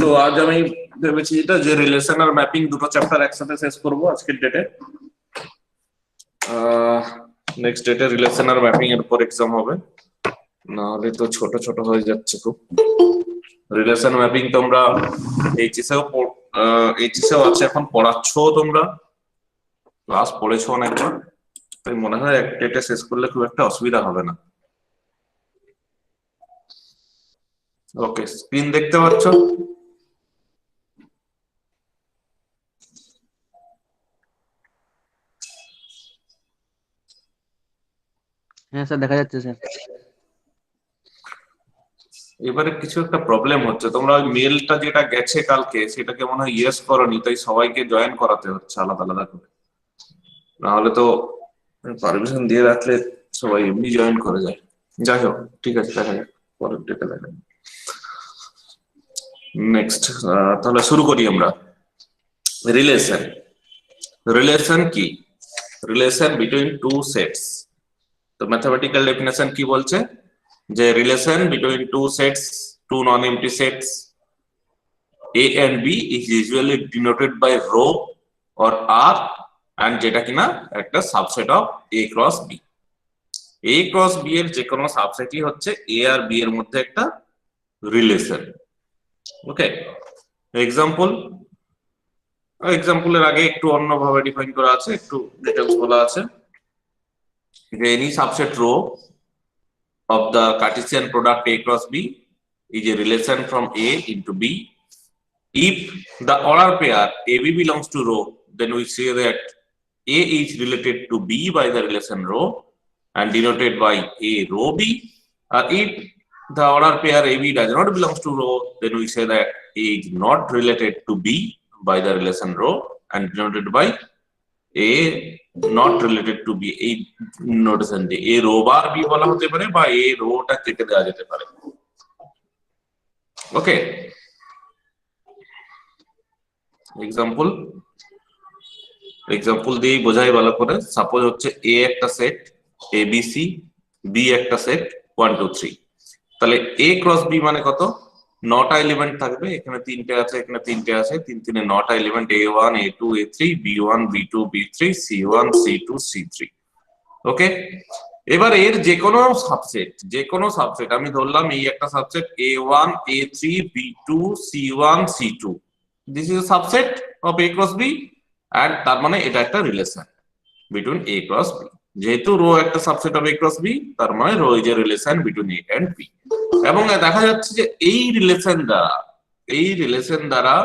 তো আজ আমি ভেবেছি এটা যে রিলেশন আর ম্যাপিং দুটো চ্যাপ্টার একসাথে শেষ করব আজকের ডেটে। নেক্সট ডেটে রিলেশন আর ম্যাপিং এর উপর এক্সাম হবে, নাহলে তো ছোট ছোট হয়ে যাচ্ছে খুব। রিলেশন ম্যাপিং তোমরা এইচএসেও আছে, এখন পড়াচ্ছ, তোমরা ক্লাস পড়েছো অনেকবার, তাই মনে হয় এক ডেটে শেষ করলে খুব একটা অসুবিধা হবে না। ওকে, স্ক্রিন দেখতে পাচ্ছ? হ্যাঁ স্যার, দেখা যাচ্ছে স্যার। এবারে কিছু একটা প্রবলেম হচ্ছে, তোমরা ওই মেলটা যেটা গেছে কালকে সেটাকে মনে হয় ইয়েস করোনি, তাই সবাইকে জয়েন করাতে হচ্ছে আলাদা আলাদা করে, নাহলে তো পারমিশন দিয়ে রাখলে সবাই এমনি জয়েন করে যায়। যাই হোক, ঠিক আছে, দেখা যাক পরের ডেটে দেখা যাক। নেক্সট, তাহলে শুরু করি আমরা। রিলেশন। রিলেশন কি? Relation between two sets. তো ম্যাথমেটিক্যাল ডেফিনেশন কি বলছে যে relation between two sets, two non empty sets A and B is usually denoted by row or R and যেটা কিনা একটা subset of A cross B। A cross B এর যে কোনো সাবসেটই হচ্ছে A আর B এর মধ্যে একটা রিলেশন। ওকে, এক্সাম্পলের আগে একটু অন্যভাবে ডিফাইন করা আছে, একটু ডিটেইলস বলা আছে যে any subset rho of the Cartesian product A cross B is a relation from A into B. If the order pair AB belongs to row, then we say that A is related to B by the relation row and denoted by A row B. If the order pair AB does not belong to row, then we say that A is not related to B by the relation row and denoted by A not related to B. এই notation দিয়ে A rho bar B বলা হতে পারে বা A rota কেটে দেওয়া যেতে পারে। ওকে, এক্সাম্পল দিয়ে বোঝাই ভালো করে। সাপোজ হচ্ছে A একটা সেট, ABC, B একটা সেট 1 2 3। তাহলে A ক্রস B মানে কত? 9টা এলিমেন্ট থাকবে, এখানে 3টে আছে, এখানে 3টে আছে, 3 3 এ 9টা element A1 A2 A3 B1 B2 B3 C1 C2 C3। ওকে, এবার এর যে কোনো সাবসেট আমি ধরলাম এই একটা subset A1 A3 B2 C1 C2, this is a subset of A cross B and তার মানে এটা একটা relation between A cross B। যেহেতু রো একটা subset of A cross B, তার মানে rho is a relation between A and B। এবং দেখা যাচ্ছে যে এই রিলেশন দ্বারা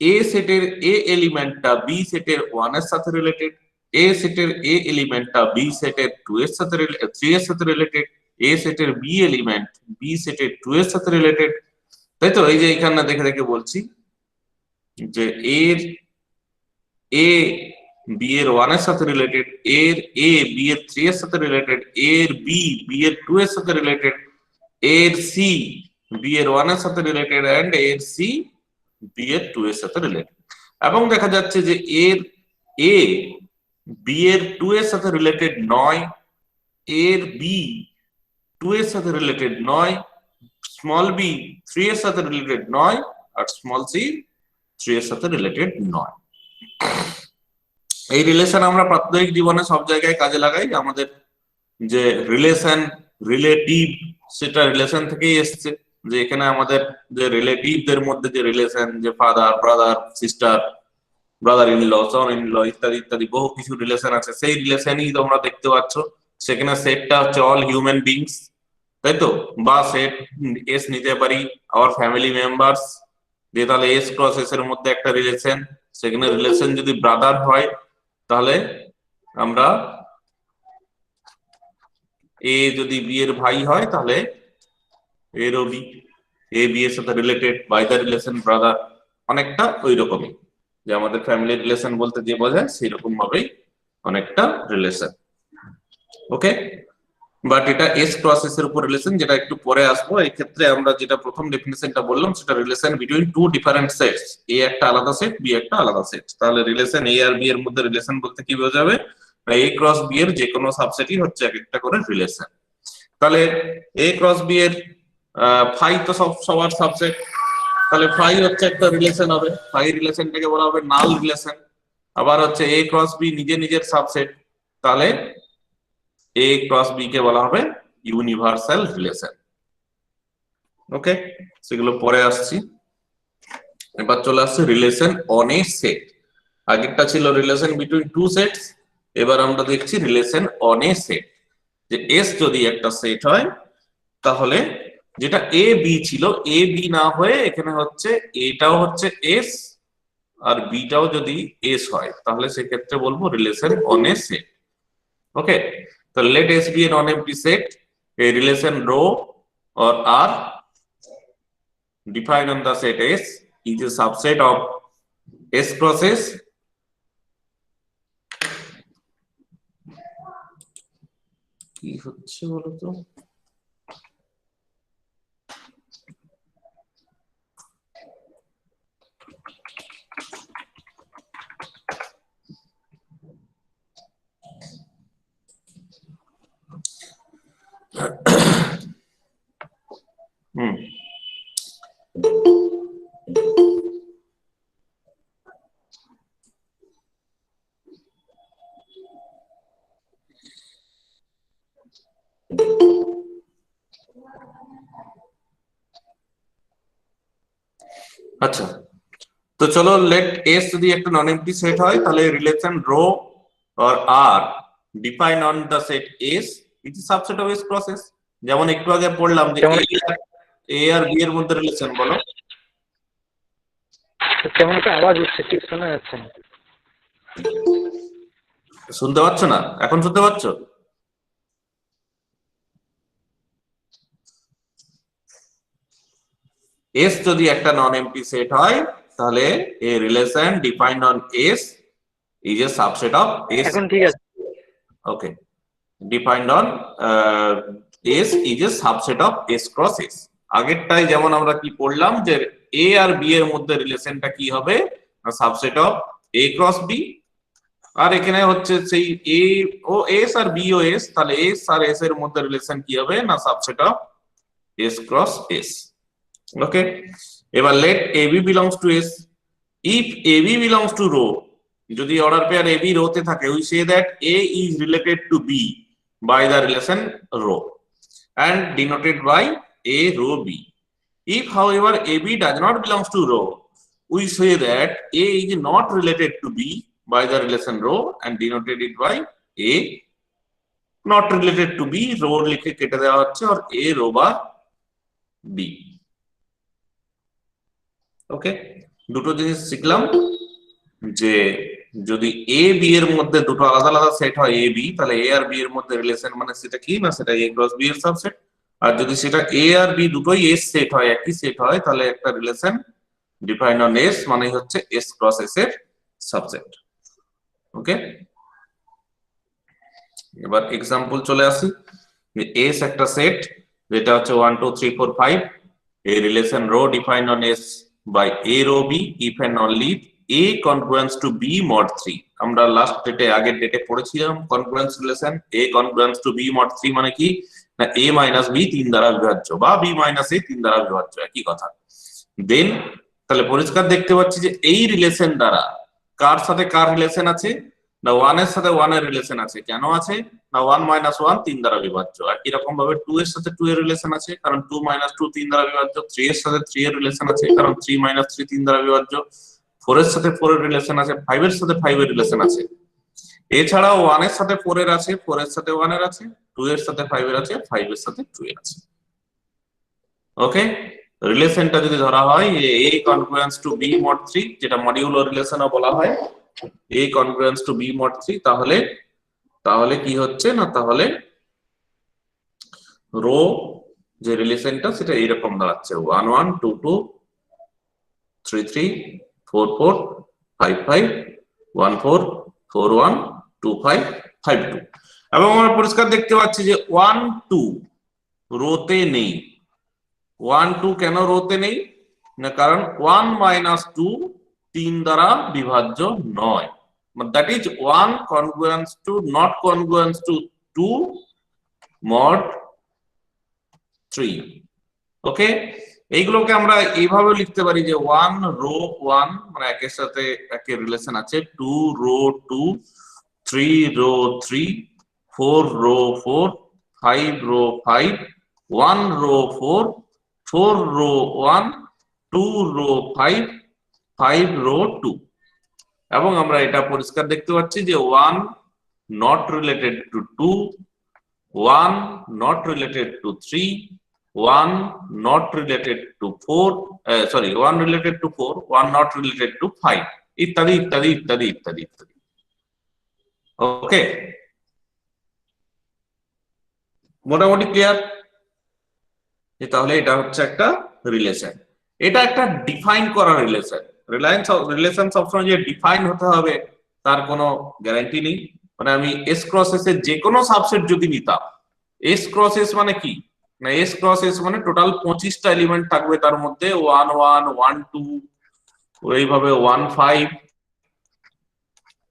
A সেটের A এলিমেন্টটা B সেটের 1 এর সাথে রিলেটেড, A সেটের A এলিমেন্টটা B সেটের 2 এর সাথে 3 এর সাথে রিলেটেড, A সেটের B এলিমেন্ট B সেটের 2 এর সাথে রিলেটেড। তাই তো, এই যে এখানে দেখে দেখে বলছি যে এর A B এর 1 এর সাথে রিলেটেড, এর A B এর 3 এর সাথে রিলেটেড, এর B B এর 2 এর সাথে রিলেটেড, এর C B এর 1 এর সাথে রিলেটেড এন্ড এর C B এর 2 এর সাথে রিলেটেড। এবং দেখা যাচ্ছে যে এর A B এর 2 এর সাথে রিলেটেড নয়, এর B 2 এর সাথে রিলেটেড নয়, স্মল b 3 এর সাথে রিলেটেড নয়, আর স্মল c 3 এর সাথে রিলেটেড নয়। এই রিলেশন আমরা প্রাত্যহিক জীবনে সব জায়গায় কাজে লাগাই। আমাদের যে রিলেশন রিলেটিভ, সেটা রিলেশন থেকেই এসছে, যে এখানে আমাদের যে রিলেটিভদের মধ্যে যে রিলেশন, যে father brother sister, brother in law, son in law ইত্যাদি ইত্যাদি বহু কিছু রিলেশন আছে, সেই রিলেশনই তোমরা দেখতে পাচ্ছ। সেখানে সেটটা হচ্ছে অল হিউম্যান বিংস, তাই তো, বা সেট এস নিতে পারি আওয়ার ফ্যামিলি মেম্বার্স, দিয়ে তাহলে এস ক্রস এস এর মধ্যে একটা রিলেশন। সেখানে রিলেশন যদি ব্রাদার হয় তাহলে আমরা এ যদি বি এর ভাই হয় তাহলে এরও বি, এ বি এর সাথে related by the relation brother. অনেকটা ওই রকমই, যে আমাদের ফ্যামিলি রিলেশন বলতে যে বোঝায় সেই রকম ভাবেই অনেকটা রিলেশন। ওকে, বাট এটা এস ক্রস এস এর উপর রিলেশন, যেটা একটু পরে আসবো। এই ক্ষেত্রে আমরা যেটা প্রথম ডেফিনিশনটা বললাম সেটা relation between two different sets, A একটা আলাদা সেট বি একটা আলাদা সেট। তাহলে রিলেশন এ আর বি এর মধ্যে রিলেশন বলতে কি বোঝাবে? এ ক্রস বি এর যে কোনো সাবসেটই হচ্ছে এক একটা করে রিলেশন। তাহলে এ ক্রস বি এর ফাই তো সবার সাবসেট, তাহলে ফাই হচ্ছে একটা রিলেশন হবে, ফাই রিলেশনটাকে বলা হবে নাল রিলেশন। আবার হচ্ছে এ ক্রস বি নিজে নিজের সাবসেট, তাহলে এ ক্রস বি কে বলা হবে ইউনিভার্সাল রিলেশন। ওকে, সেগুলো পরে আসছি। এবার চলে আসছে রিলেশন অন এ সেট। আগেরটা ছিল রিলেশন বিটুইন টু সেটস, এবার আমরা দেখছি রিলেশন অন এ সেট। যে এস যদি একটা সেট হয়, তাহলে যেটা এ বি ছিল, এ বি না হয়ে এখানে হচ্ছে এটাও হচ্ছে এস আর বিটাও যদি এস হয়, তাহলে সেক্ষেত্রে বলবো relation on a set. Okay, তো let S be non empty set, a relation rho or R defined on the set S is a subset of S cross S কি হচ্ছে বলতো? হুম, আচ্ছা, তো চলো লেট এস যদি একটা নন empty set হয়, তাহলে relation rho or R define on the set S it is subset of S cross S. যেমন একটু আগে পড়লাম যে এ আর বি এর মধ্যে রিলেশন, বলো। কেমন একটা আওয়াজ হচ্ছে, ঠিক শোনা যাচ্ছে না। শুনতে পাচ্ছ না? এখন শুনতে পাচ্ছ? এস যদি একটা নন এম্পটি সেট হয়, তাহলে a relation defined on S is a subset of S. এখন ঠিক আছে। Okay, defined on S is a subset of S cross S. আগেরটাই যেমন আমরা কি পড়লাম যে এ আর বি এর মধ্যে রিলেশনটা কি হবে, subset of A cross B. আর এখানে হচ্ছে সেই এ ও এস আর বি ও এস, তাহলে এস আর এস এর মধ্যে রিলেশন কি হবে না subset of S cross S. Okay, এবার let a b belongs to S, if a b belongs to rho, যদি অর্ডার পেয়ার এবি রোতে থাকে, we say that a is related to b by the relation rho and denoted by a row b. If however AB does not belongs to row, we say that A is not related to B by the relation row and denoted it by A not related to B, row লিখে কেটে দেওয়া হচ্ছে, আর A row বা B। ওকে, দুটো জিনিস শিখলাম যে যদি এ বি এর মধ্যে দুটো আলাদা আলাদা সেট হয় এ বি, তাহলে এ আর বি এর মধ্যে রিলেশন মানে সেটা কি না, সেটা এ ক্রস বি এর সাবসেট। আর যদি সেটা এ আর বি দুটোই এস সেট হয়, একই সেট হয়, তাহলে একটা রিলেশন ডিফাইন্ড অন এস মানে হচ্ছে এস ক্রস এস এর সাবসেট। ওকে, এবার এক্সাম্পল চলে আসি। এস একটা সেট যেটা হচ্ছে 1 2 3 4 5, a relation row defined on S by A row B if and only A congruence to B mod 3। আমরা লাস্ট ডেটে আগের ডেটে পড়েছিলাম congruence relation. A congruence to B mod 3 মানে কি না A minus B 3 দ্বারা বিভাজ্য বা B minus A 3 দ্বারা বিভাজ্য, একই কথা। দেন তাহলে পরিষ্কার দেখতে পাচ্ছি যে এই রিলেশন দ্বারা কার সাথে কার রিলেশন আছে না 1 এর সাথে 1 এর রিলেশন আছে। কেন আছে না 1 minus 1 3 দ্বারা বিভাজ্য। একই রকম ভাবে 2 এর সাথে 2 এর রিলেশন আছে, কারণ 2 minus 2 3 দ্বারা বিভাজ্য। 3 এর সাথে 3 এর রিলেশন আছে, কারণ 3 minus 3 3 দ্বারা বিভাজ্য। 4 এর সাথে 4 এর রিলেশন আছে, 5 এর সাথে 5 এর রিলেশন আছে। এছাড়াও 1 এর সাথে 4 এর আছে, 4 এর সাথে 1 এর আছে, 2 এর সাথে 5 এর আছে, 5 এর সাথে 2 এর আছে। ওকে, রিলেশনটা যদি ধরা হয় A congruence to B mod 3, যেটা মডিউলো রিলেশনও বলা হয়, A congruence to B mod 3, তাহলে তাহলে কি হচ্ছে না, তাহলে রো যে রিলেশনটা সেটা এইরকম দাঁড়াচ্ছে 1 1 2 2 3 3 4 4 5 5 1 4 4 1 2 5 5 2। এবং আমরা পরিষ্কার দেখতে পাচ্ছি যে 1 2 রোতে নেই। 1 2 কেন রোতে নেই না, কারণ 1 minus 2 3 দ্বারা বিভাজ্য নয়। That is 1 congruence to not congruence to 2 mod 3। ওকে, এইগুলোকে আমরা এইভাবে লিখতে পারি যে 1 রো 1 মানে একের সাথে একের রিলেশন আছে, 2 rho 2, 3 rho 3, 4 rho 4, 5 rho 5, 1 rho 4, 4 rho 1, 2 rho 5, 5 rho 2। এবং আমরা এটা পরিষ্কার দেখতে পাচ্ছি যে 1 not related to 2, 1 not related to 3, 1 not related to 4, 1 related to 4, 1 not related to 5, ইত্যাদি ইত্যাদি ইত্যাদি ইত্যাদি ইত্যাদি। ওকে, মোটামুটি ক্লিয়ার? তাহলে এটা হচ্ছে একটা রিলেশন, এটা একটা ডিফাইন করা রিলেশন। রিলেশন সবসময় যে ডিফাইন হতে হবে তার কোনো গ্যারান্টি নেই। মানে আমি এস ক্রস এস এর যে কোনো সাবসেট যদি নিতাম, এস ক্রস এস মানে কি না, এস ক্রস এস মানে টোটাল 25টা এলিমেন্ট থাকবে, তার মধ্যে 1 1 1 2, এইভাবে 1 5,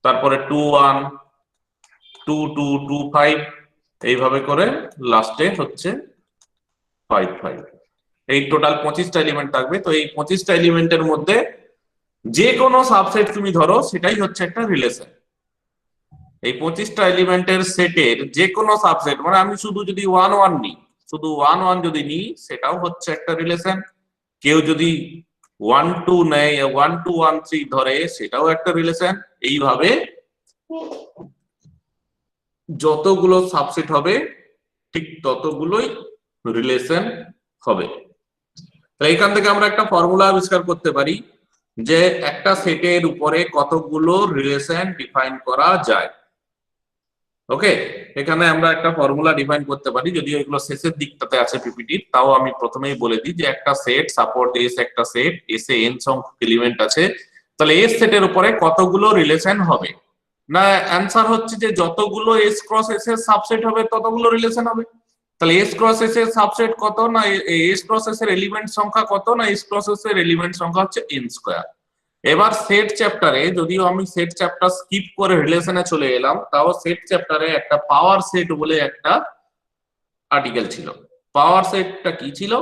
তারপরে 2 1 2 2 2 5, এইভাবে করে লাস্টে হচ্ছে 5 5। এই টোটাল 25টা এলিমেন্ট থাকবে। তো এই 25টা এলিমেন্টের মধ্যে যে কোনো সাবসেট তুমি ধরো, সেটাই হচ্ছে একটা রিলেশন। এই 25টা এলিমেন্টের সেটের যে কোনো সাবসেট, মানে আমি শুধু যদি 1 1 নিই, শুধু 1 1 যদি নিই, সেটাও হচ্ছে একটা রিলেশন। কেউ যদি 1 2 নেয়, 1 2 1 3 ধরে, সেটাও একটা রিলেশন। এইভাবে যতগুলো সাবসেট হবে ঠিক ততগুলোই রিলেশন হবে। তাহলে এখান থেকে আমরা একটা ফর্মুলা আবিষ্কার করতে পারি যে একটা সেটের উপরে কতগুলো রিলেশন ডিফাইন করা যায়। ওকে, এখানে আমরা একটা ফর্মুলা ডিফাইন করতে পারি, যদিও এগুলো শেষের দিকটাতে আছে পিপিটির, তাও আমি প্রথমেই বলে দিই যে একটা সেট, সাপোর্ট এস একটা সেট, এস এ এন সংখ্যক এলিমেন্ট আছে, তাহলে এস সেটের উপরে কতগুলো রিলেশন হবে না, অ্যানসার হচ্ছে যে যতগুলো এস ক্রস এস এর সাবসেট হবে ততগুলো রিলেশন হবে। তাহলে এস ক্রস এস এর সাবসেট কত না, এস ক্রস এস এর এলিমেন্ট সংখ্যা কত না, এস ক্রস এস এর এলিমেন্ট সংখ্যা হচ্ছে এন স্কয়ার। এবার সেট চ্যাপ্টারে, যদিও আমি সেট চ্যাপ্টার স্কিপ করে রিলেশনে চলে এলাম, তাও সেট চ্যাপ্টারে একটা পাওয়ার সেট বলে একটা আর্টিকেল ছিল। পাওয়ার সেটটা কি ছিল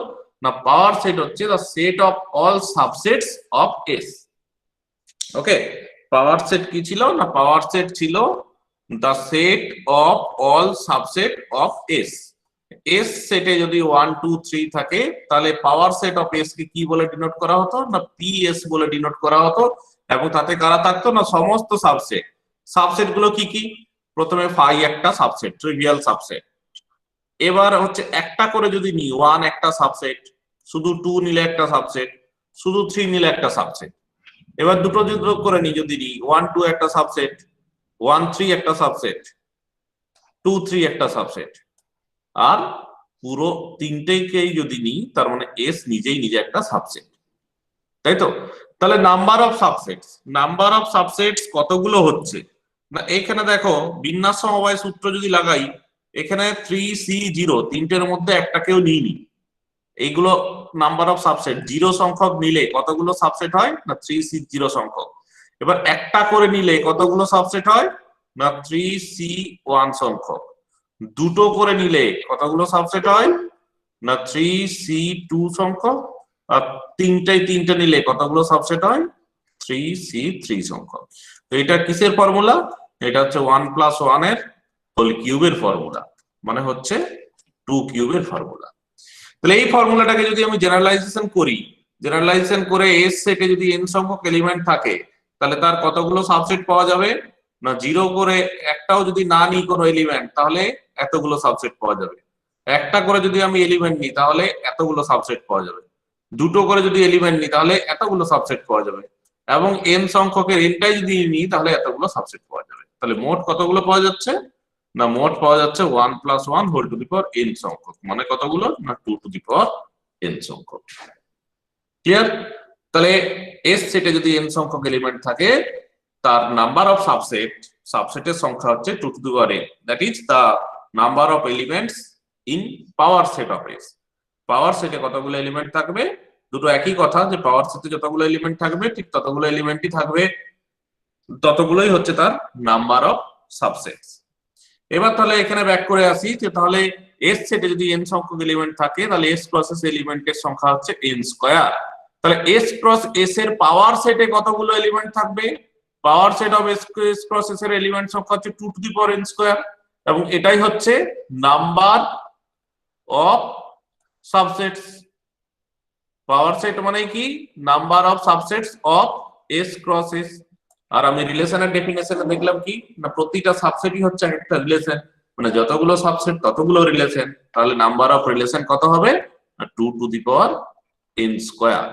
না, পাওয়ার সেট হচ্ছে the set of all subsets of S. Okay, power set কি ছিল না, পাওয়ার সেট ছিল the set of all subset of S. S সেটে যদি 1 2 3 থাকে, তাহলে পাওয়ার সেট অফ এস কে কি বলে ডিনোট করা হতো না, পিএস বলে ডিনোট করা হতো। এবং তাতে কারা থাকতো না, সমস্ত সাবসেট। সাবসেট গুলো কি কি, প্রথমে ফাই একটা সাবসেট, ট্রিভিয়াল সাবসেট। এবার হচ্ছে একটা করে যদি নি, 1 একটা সাবসেট, শুধু 2 নিলে একটা সাবসেট, শুধু 3 নিলে একটা সাবসেট। এবার দুটো দুটো করে নি, যদি নি 1 2 একটা সাবসেট, 1 3 একটা সাবসেট, 2 3 একটা সাবসেট, আর পুরো তিনটেকেই যদি নিই, তার মানে এস নিজেই নিজে একটা সাবসেট, তাই তো? তাহলে number of subsets, number of subsets কতগুলো হচ্ছে না, এখানে দেখো বিন্যাস সমবায় সূত্র যদি লাগাই, এখানে 3 C 0, তিনটের মধ্যে একটাকেও নিইনি। এইগুলো নাম্বার অফ সাবসেট, 0 সংখ্যক নিলে কতগুলো সাবসেট হয় না, 3 C 0 সংখ্যক। এবার একটা করে নিলে কতগুলো সাবসেট হয় না, 3 C 1 সংখ্যক। দুটো করে নিলে কতগুলো সাবসেট হয় না, 3 C 2 সংখ্যক। আর তিনটে নিলে কতগুলো সাবসেট হয়, 3 C 3 সংখ্যক। তো এটা কিসের ফর্মুলা, এটা হচ্ছে 1 + 1 এর হোল কিউবের ফর্মুলা, মানে হচ্ছে 2 কিউবের ফর্মুলা। তাহলে এই ফর্মুলাটাকে যদি আমি জেনারেলাইজেশন করি, জেনারেলাইজেশন করে এস সেটে যদি এন সংখ্যক এলিমেন্ট থাকে, তাহলে তার কতগুলো সাবসেট পাওয়া যাবে না, 0 করে একটাও যদি না নিই কোনো এলিমেন্ট, তাহলে এতগুলো সাবসেট পাওয়া যাবে। একটা করে যদি আমি এলিমেন্ট নিই, তাহলে এতগুলো সাবসেট পাওয়া যাবে। দুটো করে যদি এলিমেন্ট নিই, তাহলে এতগুলো সাবসেট পাওয়া যাবে। এবং এন সংখ্যকের এনটাই যদি নিই, তাহলে এতগুলো সাবসেট পাওয়া যাবে। তাহলে মোট কতগুলো পাওয়া যাচ্ছে না, মোট পাওয়া যাচ্ছে 1 + 1 whole to the power n সংখ্যক, মানে কতগুলো না, 2 টু দি পাওয়ার n সংখ্যক। ক্লিয়ার? তাহলে এস সেটে যদি n সংখ্যক এলিমেন্ট থাকে, তার নাম্বার অফ সাবসেট, সাবসেটের সংখ্যা হচ্ছে 2 to the power n, that is the number of elements in power set of S. Power সেটে কতগুলো এলিমেন্ট থাকবে, দুটো একই কথা, যে পাওয়ার সেটে যতগুলো এলিমেন্ট থাকবে ঠিক ততগুলো এলিমেন্টই থাকবে, ততগুলোই হচ্ছে তার নাম্বার অফ সাবসেটস। এবার তাহলে এখানে ব্যাক করে আসি, যে তাহলে এস সেটে যদি n সংখ্যক এলিমেন্ট থাকে তাহলে এস ক্রস এস এলিমেন্টের সংখ্যা হচ্ছে n স্কয়ার। তাহলে এস ক্রস এস এর পাওয়ার সেটে কতগুলো এলিমেন্ট থাকবে? Power set of S cross S এর এলিমেন্ট সংখ্যা হচ্ছে 2 to the power n square, এবং এটাই হচ্ছে number of subsets. Power set মানে কি? Number of subsets of S cross S. আর আমি রিলেশনের ডেফিনেশনে দেখলাম কি না, প্রতিটা সাবসেটই হচ্ছে একটা রিলেশন, মানে যতগুলো সাবসেট ততগুলো রিলেশন। তাহলে নাম্বার অফ রিলেশন কত হবে? 2 to the power n square.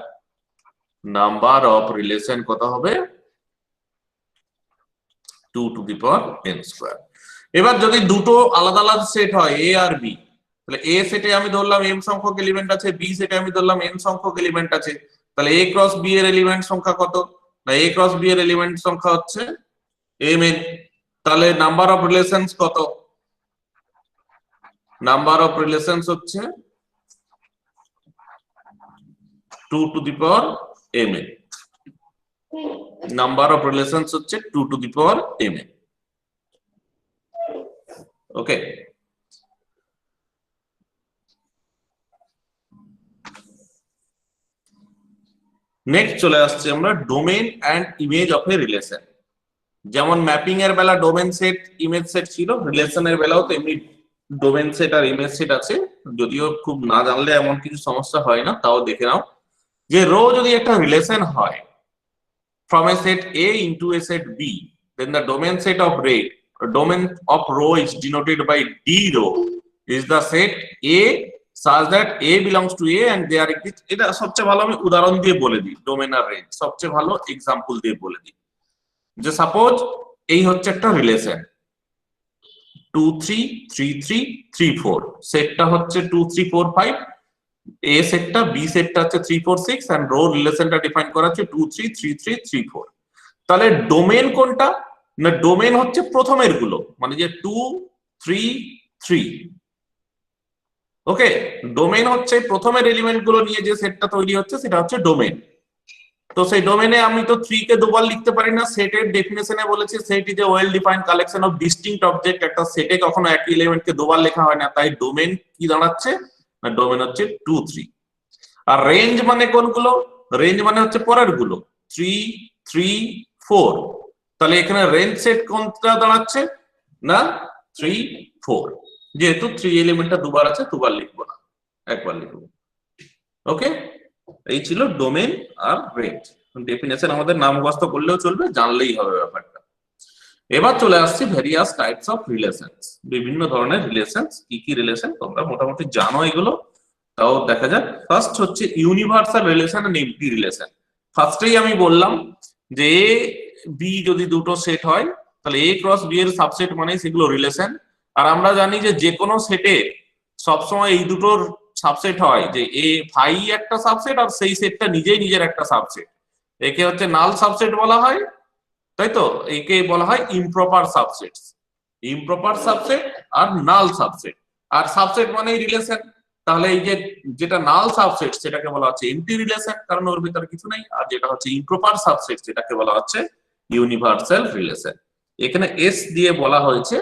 Number of relation কত হবে? 2 to the power n square. এবার যদি দুটো আলাদা আলাদা সেট হয় a আর b, তাহলে a সেটে আমি ধরলাম m সংখ্যক এলিমেন্ট আছে, b সেটে আমি ধরলাম n সংখ্যক এলিমেন্ট আছে, তাহলে a ক্রস b এর এলিমেন্ট সংখ্যা কত? না a ক্রস b এর এলিমেন্ট সংখ্যা হচ্ছে mn। তাহলে নাম্বার অফ রিলেশনস কত? নাম্বার অফ রিলেশনস হচ্ছে 2 to the power mn। Number of relations হচ্ছে 2 to the power mn। Okay, next চলে আসছে আমরা domain and image of a relation. যেমন ম্যাপিং এর বেলা ডোমেন সেট ইমেজ সেট ছিল, রিলেশনের বেলাও তো এমনি ডোমেন সেট আর ইমেজ সেট আছে। যদিও খুব না জানলে এমন কিছু সমস্যা হয় না, তাও দেখে নাও যে রো যদি একটা রিলেশন হয় from a set A into a set B, then the domain set of row is denoted by D row is the set A such that A belongs to A and there exists। এটা সবচেয়ে ভালো আমি উদাহরণ দিয়ে বলে দিই, domain আর range সবচেয়ে ভালো এক্সাম্পল দিয়ে বলে দিই। যে সাপোজ এই হচ্ছে একটা রিলেশন 2 3 3 3 3 4, সেটটা হচ্ছে 2 3 4 5, A সেটটা, B সেটটা হচ্ছে 3 4 6 এন্ড রো রিলেশনটা ডিফাইন করা আছে 2 3 3 3 3 4। তাহলে ডোমেন কোনটা? না ডোমেন হচ্ছে প্রথমের গুলো, মানে যে 2 3 3। ওকে, ডোমেন হচ্ছে প্রথমের এলিমেন্ট গুলো নিয়ে যে সেটটা তৈরি হচ্ছে সেটা হচ্ছে ডোমেন। তো সেই ডোমেনে আমি তো 3 কে দুবার লিখতে পারি না, সেটের ডেফিনেশনে বলেছে set is a well defined collection of distinct object. একটা সেটে কখনো একই এলিমেন্টকে দুবার লেখা হয় না, তাই ডোমেন কি দাঁড়াচ্ছে না ডোমেন হচ্ছে 2 3। আর রেঞ্জ মানে কোনগুলো? রেঞ্জ মানে হচ্ছে পরের গুলো 3 3 4। তাহলে এখানে রেঞ্জ সেট কোনটা দাঁড়াচ্ছে না 3 4, যেহেতু 3 এলিমেন্টটা দুবার আছে দুবার লিখবো না, একবার লিখবো। ওকে, এই ছিল ডোমেন আর রেঞ্জ। ডেফিনেশন আমাদের নাম মুখস্থ করলেও চলবে, জানলেই হবে ব্যাপারটা। এবার চলে আসছে ভেরিয়াস টাইপস অফ রিলেশনস। বিভিন্ন ধরনের রিলেশনস, কি কি রিলেশন তোমরা মোটামুটি জানো এগুলো, তাও দেখা যাক। ফার্স্ট হচ্ছে universal relation and empty relation. ফার্স্টেই আমি বললাম যে এ বি যদি দুটো সেট হয় তাহলে এ ক্রস বি এর সাবসেট মানে সেগুলো রিলেশন। আর আমরা জানি যে কোনো সেটে সবসময় এই দুটোর সাবসেট হয়, যে এ ফাই একটা সাবসেট আর সেই সেটটা নিজেই নিজের একটা সাবসেট। একে হচ্ছে নাল সাবসেট বলা হয়, তাই তো? একে বলা হয় ইমপ্রপার সাবসেটস। ইমপ্রপার সাবসেট আর নাল সাবসেট। আর সাবসেট মানেই রিলেশন। তাহলে এই যে যেটা নাল সাবসেট সেটাকে বলা হচ্ছে এমটি রিলেশন, কারণ ওর ভিতরে কিছু নেই। আর যেটা হচ্ছে ইমপ্রপার সাবসেট সেটাকে বলা হচ্ছে ইউনিভার্সাল রিলেশন। এখানে এস দিয়ে বলা হয়েছে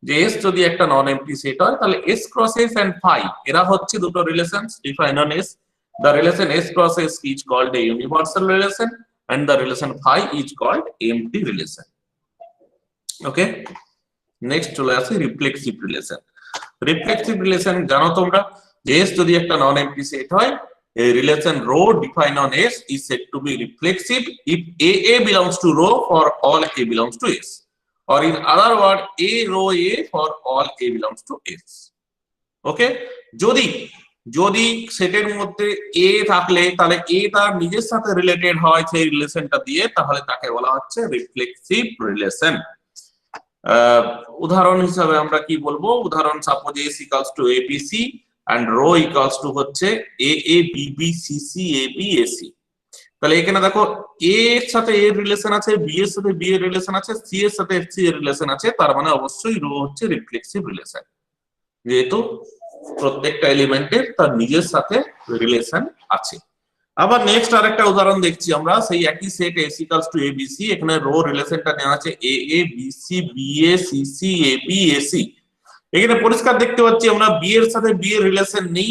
যে এস যদি একটা নন এমটি সেট হয় তাহলে S cross S and phi এরা হচ্ছে দুটো relations defined on S. The relation S cross S is called a universal relation and the relation phi is called empty relation. Okay, next চলে আসে reflexive relation. Reflexive relation জানো তোমরা, যে S যদি একটা নন এমটি সেট হয়, a relation rho defined on S is said to be reflexive if AA belongs to rho for all A belongs to S, or in other word A rho A for all A belongs to S. ওকে, যদি সেটের মধ্যে এ থাকলে তাহলে এ তার নিজের সাথে related হয় সেই রিলেশনটা দিয়ে, তাহলে তাকে বলা হচ্ছে রিফ্লেক্সিভ রিলেশন। উদাহরণ হিসাবে আমরা কি বলবো? উদাহরণ suppose S equals to a b c and rho equals to হচ্ছে a a b b c c a b a c. তাহলে এখানে দেখো এ এর সাথে এর রিলেশন আছে, বি এর সাথে বি এর রিলেশন আছে, সি এর সাথে সি এর রিলেশন আছে, তার মানে অবশ্যই রো হচ্ছে রিফ্লেক্সিভ রিলেশন, যেহেতু প্রত্যেকটা এলিমেন্টের তার নিজের সাথে রিলেশন আছে। আবার নেক্সট আরেকটা উদাহরণ দেখছি আমরা, সেই একই set S equals to a b c. এখানে রো রিলেশনটা নেওয়া আছে a a b c b a c c a b a c. এখানে পরিষ্কার দেখতে পাচ্ছি আমরা বি এর সাথে বি এর রিলেশন নেই,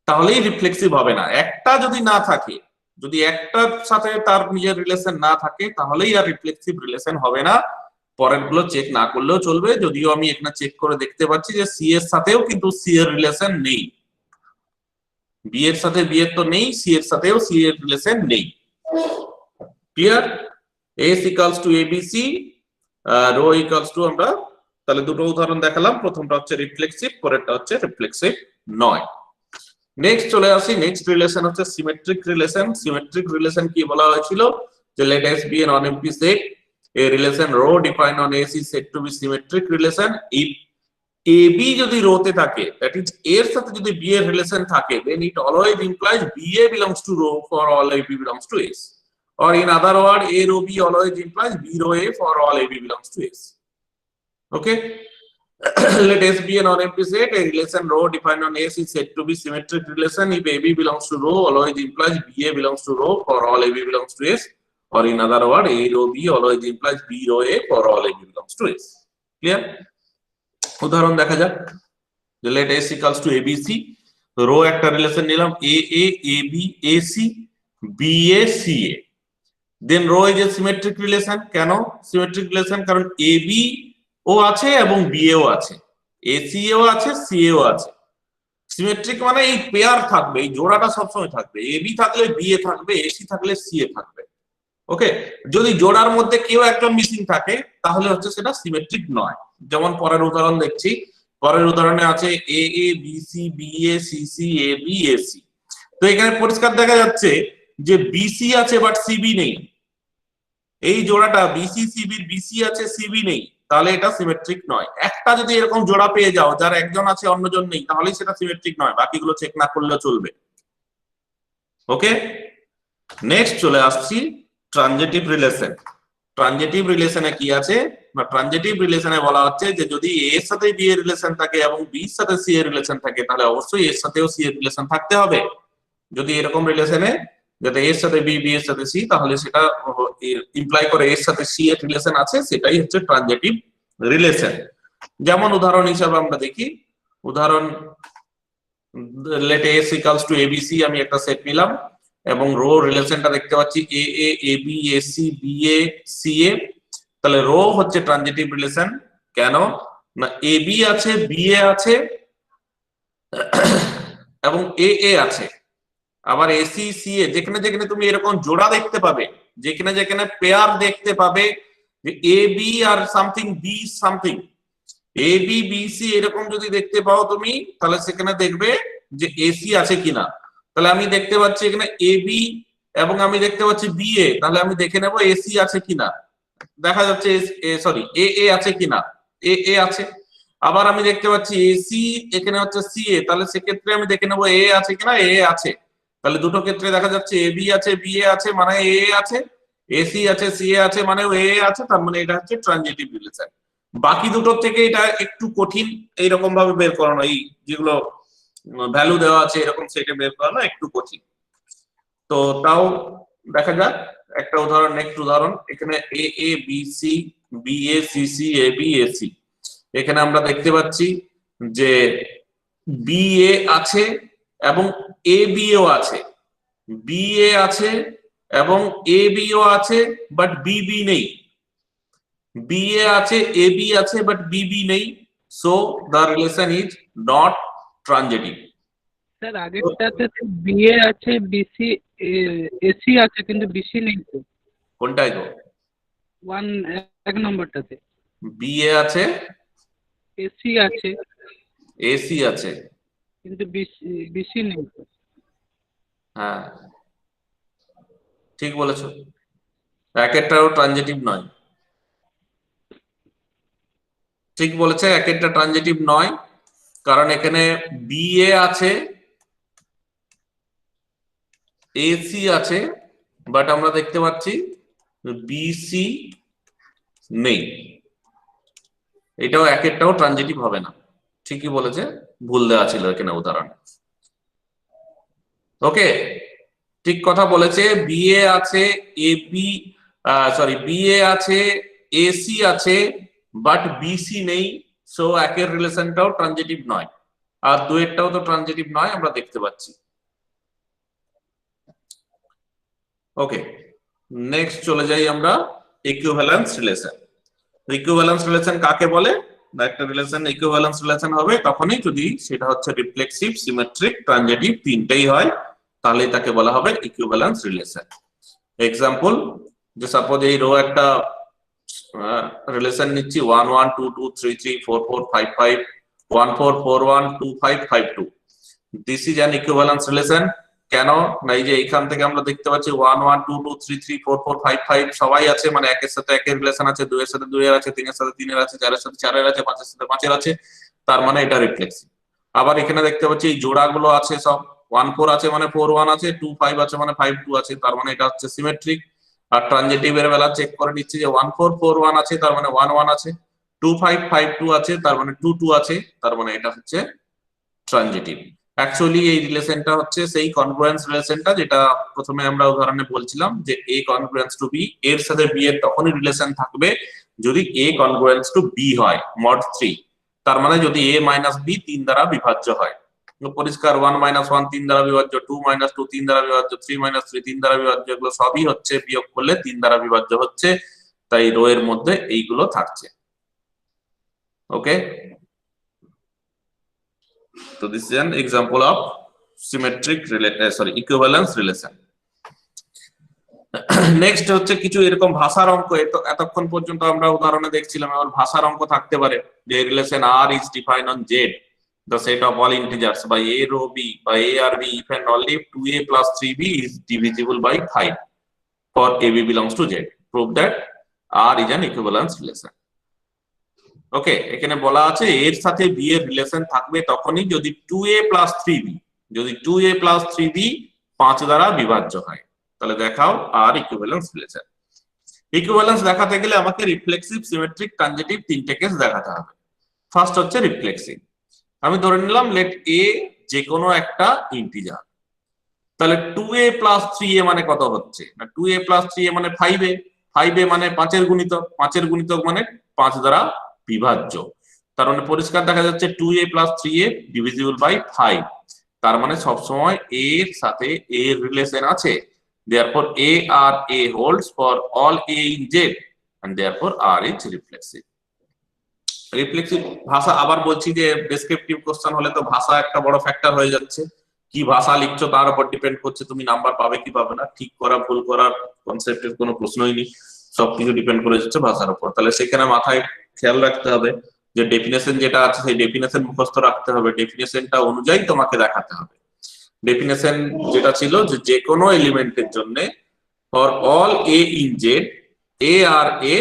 তাহলেই রিফ্লেক্সিভ হবে না। একটা যদি না থাকে, যদি একটার সাথে তার নিজের রিলেশন না থাকে, তাহলেই আর রিফ্লেক্সিভ রিলেশন হবে না। পরের গুলো চেক না করলেও চলবে, যদিও আমি এখানে চেক করে দেখতে পাচ্ছি যে সি এর সাথেও কিন্তু সি এর রিলেশন নেই। বি এর সাথে বি এর তো নেই, সি এর সাথেও সি এর রিলেশন নেই। Clear? S equals to ABC, rho equals to, আমরা তাহলে দুটো উদাহরণ দেখালাম, প্রথমটা হচ্ছে রিফ্লেক্সিভ, পরেরটা হচ্ছে রিফ্লেক্সিভ নয়। নেক্সট চলে আসি, নেক্সট রিলেশন হচ্ছে সিমেট্রিক রিলেশন। সিমেট্রিক রিলেশন কি বলা হয়েছিল, যে let S be an non-empty set, a relation rho defined on S is said to be symmetric relation if AB যদি রোতে থাকে, that is A এর সাথে যদি B এর রিলেশন থাকে, then it always implies BA belongs to rho for all AB belongs to S, or in other word A rho B always implies B rho A for all AB belongs to S. Okay. Let S be a non-empty set, a relation rho defined on S is said to be symmetric relation if AB belongs to rho always implies BA belongs to rho for all AB belongs to S, or in other word A rho B always implies B rho A for all AB belongs to S. Clear? উদাহরণ দেখা যাক। let S equals to ABC, rho একটা relation নিলাম AA AB AC BA CA, then rho is a symmetric relation। কেন symmetric relation? কারণ AB ও আছে এবং BA ও আছে, AC ও আছে, CA ও আছে। সিমেট্রিক মানে এই পেয়ার থাকবে, এই জোড়াটা সবসময় থাকবে, AB থাকলে BA থাকবে, AC থাকলে CA থাকবে। ওকে, যদি জোড়ার মধ্যে কেউ একজন মিসিং থাকে তাহলে হচ্ছে সেটা সিমেট্রিক নয়। যেমন পরের উদাহরণ দেখছি, পরের উদাহরণে আছে AA BC BA CC AB AC। তো এখানে পরিষ্কার দেখা যাচ্ছে যে BC আছে বাট CB নেই। এই জোড়াটা BC CB এর BC আছে CB নেই, তাহলে এটা সিমেট্রিক নয়। একটা যদি এরকম জোড়া পেয়ে যাও যার একজন আছে অন্যজন নেই, তাহলে সেটা সিমেট্রিক নয়, বাকিগুলো চেক না করলেও চলবে। ওকে, নেক্সট চলে আসছি ট্রানজিটিভ রিলেশন। ট্রানজিটিভ রিলেশনে কি আছে না, ট্রানজিটিভ রিলেশনে বলা হচ্ছে যে যদি A এর সাথে B এর রিলেশন থাকে এবং B এর সাথে C এর রিলেশন থাকে, তাহলে অবশ্যই এর সাথেও C এর রিলেশন থাকতে হবে। যদি এরকম রিলেশনে যাতে A এর সাথে B B এর সাথে C, তাহলে সেটা ইমপ্লাই করে এর সাথে C এর রিলেশন আছে, সেটাই হচ্ছে ট্রানজিটিভ রিলেশন। যেমন উদাহরণ হিসেবে আমরা দেখি, উদাহরণ let S equals to ABC, আমি একটা সেট নিলাম এবং রো রিলেশনটা দেখতে পাচ্ছি AA AB AC BA CA, তাহলে রো হচ্ছে ট্রানজিটিভ রিলেশন। কেন না, AB আছে BA আছে এবং AA আছে, আবার AC CA, যেখানে যেখানে তুমি এরকম জোড়া দেখতে পাবে, যেখানে যেখানে পেয়ার দেখতে পাবে যে AB আর something B something, AB BC এরকম যদি দেখতে পাও তুমি, তাহলে সেখানে দেখবে যে AC আছে কিনা। তাহলে আমি দেখতে পাচ্ছি এখানে AB এবং আমি দেখতে পাচ্ছি BA, তাহলে আমি দেখে নেব AC আছে কিনা। দেখা যাচ্ছে সরি AA আছে কিনা, AA আছে। আবার আমি দেখতে পাচ্ছি AC এখানে হচ্ছে CA, তাহলে সেক্ষেত্রে আমি দেখে নেব A আছে কিনা, A আছে। তাহলে দুটো ক্ষেত্রে দেখা যাচ্ছে AB আছে BA আছে মানে AA আছে, AC আছে CA আছে মানে AA আছে, তার মানে এটা হচ্ছে ট্রানজিটিভ রিলেশন। বাকি দুটোর থেকে এটা একটু কঠিন এইরকম ভাবে বের করানো, এই যেগুলো ভ্যালু দেওয়া আছে এরকম সেটে বের করানো একটু কঠিন। তো তাও দেখা যাক একটা উদাহরণ, নেক্সট উদাহরণ, এখানে AA BC BA CC AB AC, এখানে আমরা দেখতে পাচ্ছি যে BA আছে এবং AB ও আছে, BA আছে এবং AB ও আছে বাট BB নেই, BA আছে AB আছে বাট BB নেই, so the relation is not transitive। Sir আগেরটাতে তো বিএ আছে বিসি এসি আছে কিন্তু বিসি নেই তো। কোনটাই গো? এক নম্বরটাতে BA আছে এসি আছে AC আছে কিন্তু বিসি নেই তো। হ্যাঁ ঠিক বলেছো, একেরটাও ট্রানজিটিভ নয়। ঠিক বলেছে, একেরটা ট্রানজিটিভ নয়, কারণ এখানে BA আছে AC আছে বাট আমরা দেখতে পাচ্ছি BC নেই, এটাও একেরটাও ট্রানজিটিভ হবে না। ঠিকই বলেছে, ভুল দেওয়া ছিল এখানে উদাহরণ। ওকে, ঠিক কথা বলেছে, BA আছে AB সরি BA আছে AC আছে বাট BC নেই, সো একের রিলেশনটাও ট্রানজিটিভ নয়, আর দুয়েরটাও তো ট্রানজিটিভ নয়, আমরা দেখতে পাচ্ছি। ওকে, নেক্সট চলে যাই আমরা ইকুইভ্যালেন্স রিলেশন। ইকুইভ্যালেন্স রিলেশন কাকে বলে? একটা রিলেশন ইকুইভ্যালেন্স রিলেশন হবে তখনই যদি সেটা হচ্ছে রিফ্লেক্সিভ, সিমেট্রিক, ট্রানজিটিভ তিনটেই হয়, তাহলে তাকে বলা হবে ইকুইভ্যালেন্স রিলেশন। এক্সাম্পল, যে সাপোজ এই রো একটা রিলেশন নিচ্ছি 1 1 2 2 3 3 4 4 5 5 1 4 4 1 2 5 5 2, this is an equivalence relation. কেন না, এই যে এইখান থেকে আমরা দেখতে পাচ্ছি 1 1 2 2 3 3 4 4 5 5 সবাই আছে, মানে একের সাথে একের রিলেশন আছে, দুইয়ের সাথে দুইয়ের আছে, তিনের সাথে তিনের আছে, চারের সাথে চারের আছে, পাঁচের সাথে পাঁচের আছে, তার মানে এটা রিফ্লেক্সিভ। আবার এখানে দেখতে পাচ্ছি এই জোড়াগুলো আছে সব, 1 4 আছে মানে 4 1 আছে, 2 5 আছে মানে 5 2 আছে, তার মানে এটা হচ্ছে সিমেট্রিক। আর ট্রানজিটিভ এর বেলা চেক করে নিচ্ছি যে 1 4 4 1 আছে, তার মানে 1 1 আছে, 2 5 5 2 আছে, তার মানে 2 2 আছে, তার মানে এটা হচ্ছে ট্রানজিটিভ। অ্যাকচুয়ালি এই রিলেশনটা হচ্ছে সেই কনগ্রুয়েন্স রিলেশনটা যেটা প্রথমে আমরা উদাহরণে বলছিলাম, যে এ কনগ্রুয়েন্স টু বি, এর সাথে বি এর তখনই রিলেশন থাকবে যদি এ কনগ্রুয়েন্স টু বি হয়, মড 3। তার মানে যদি এ মাইনাস বি 3 দ্বারা বিভাজ্য হয়, পরিষ্কার 1 মাইনাস 1 3 দ্বারা বিভাজ্য, 2 মাইনাস 2 3 দ্বারা বিভাজ্য, 3 মাইনাস 3 3 দ্বারা বিভাজ্য, এগুলো সবই হচ্ছে বিয়োগ করলে 3 দ্বারা বিভাজ্য হচ্ছে, তাই রো এর মধ্যে এইগুলো থাকছে। ওকে, so this is an example of symmetric equivalence relation. Next হচ্ছে কিছু এরকম ভাষার অঙ্ক, এতক্ষণ পর্যন্ত আমরা উদাহরণে দেখছিলাম, এবার ভাষার অঙ্ক থাকতে পারে, যে relation R is defined on Z the set of all integers by a row b by a or b if and only if 2a plus 3b is divisible by 5 for ab belongs to z, prove that r is an equivalence relation. ওকে, এখানে বলা আছে এর সাথে B এর relation থাকবে তখনই যদি 2a plus 3b, যদি 2a plus 3b 5 দ্বারা বিভাজ্য হয়, তাহলে দেখাও আর ইকুইভ্যালেন্স রিলেশন। ইকুইভ্যালেন্স দেখাতে গেলে আমাকে রিফ্লেক্সিভ, সিমেট্রিক, ট্রানজিটিভ তিনটে কেস দেখাতে হবে। ফার্স্ট হচ্ছে রিফ্লেক্সিভ। আমি ধরে নিলাম লেট এ যে কোনো একটা ইন্টিজার, তাহলে 2a plus 3a মানে কত হচ্ছে না, 2a plus 3a মানে 5a, 5a মানে 5 এর গুণিতক, 5 এর গুণিতক মানে 5 দ্বারা বিভাজ্য, তার মানে পরিষ্কার দেখা যাচ্ছে 2a plus 3a divisible by 5, তার মানে সব সময় a এর সাথে a এর রিলেশন আছে, therefore a r a holds for all a in z and therefore r is reflexive. Reflexive ভাষা, আবার বলছি যে ডেসক্রিপটিভ কোশ্চেন হলে তো ভাষা একটা বড় ফ্যাক্টর হয়ে যাচ্ছে, কি ভাষা লিখছো তার উপর ডিপেন্ড করছে তুমি নাম্বার পাবে কি পাবে না, ঠিক করা ভুল করার কনসেপ্টের কোনো প্রশ্নই নেই, সবকিছু ডিপেন্ড করে যাচ্ছে ভাষার উপর। তাহলে সেখানে মাথায় খেয়াল রাখতে হবে যে ডেফিনেশন যেটা আছে সেই ডেফিনেশন মুখস্থ রাখতে হবে, ডেফিনেশনটা অনুযায়ী তোমাকে দেখাতে হবে। ডেফিনেশন যেটা ছিল যে কোনো এলিমেন্টের জন্য for all a in Z a R a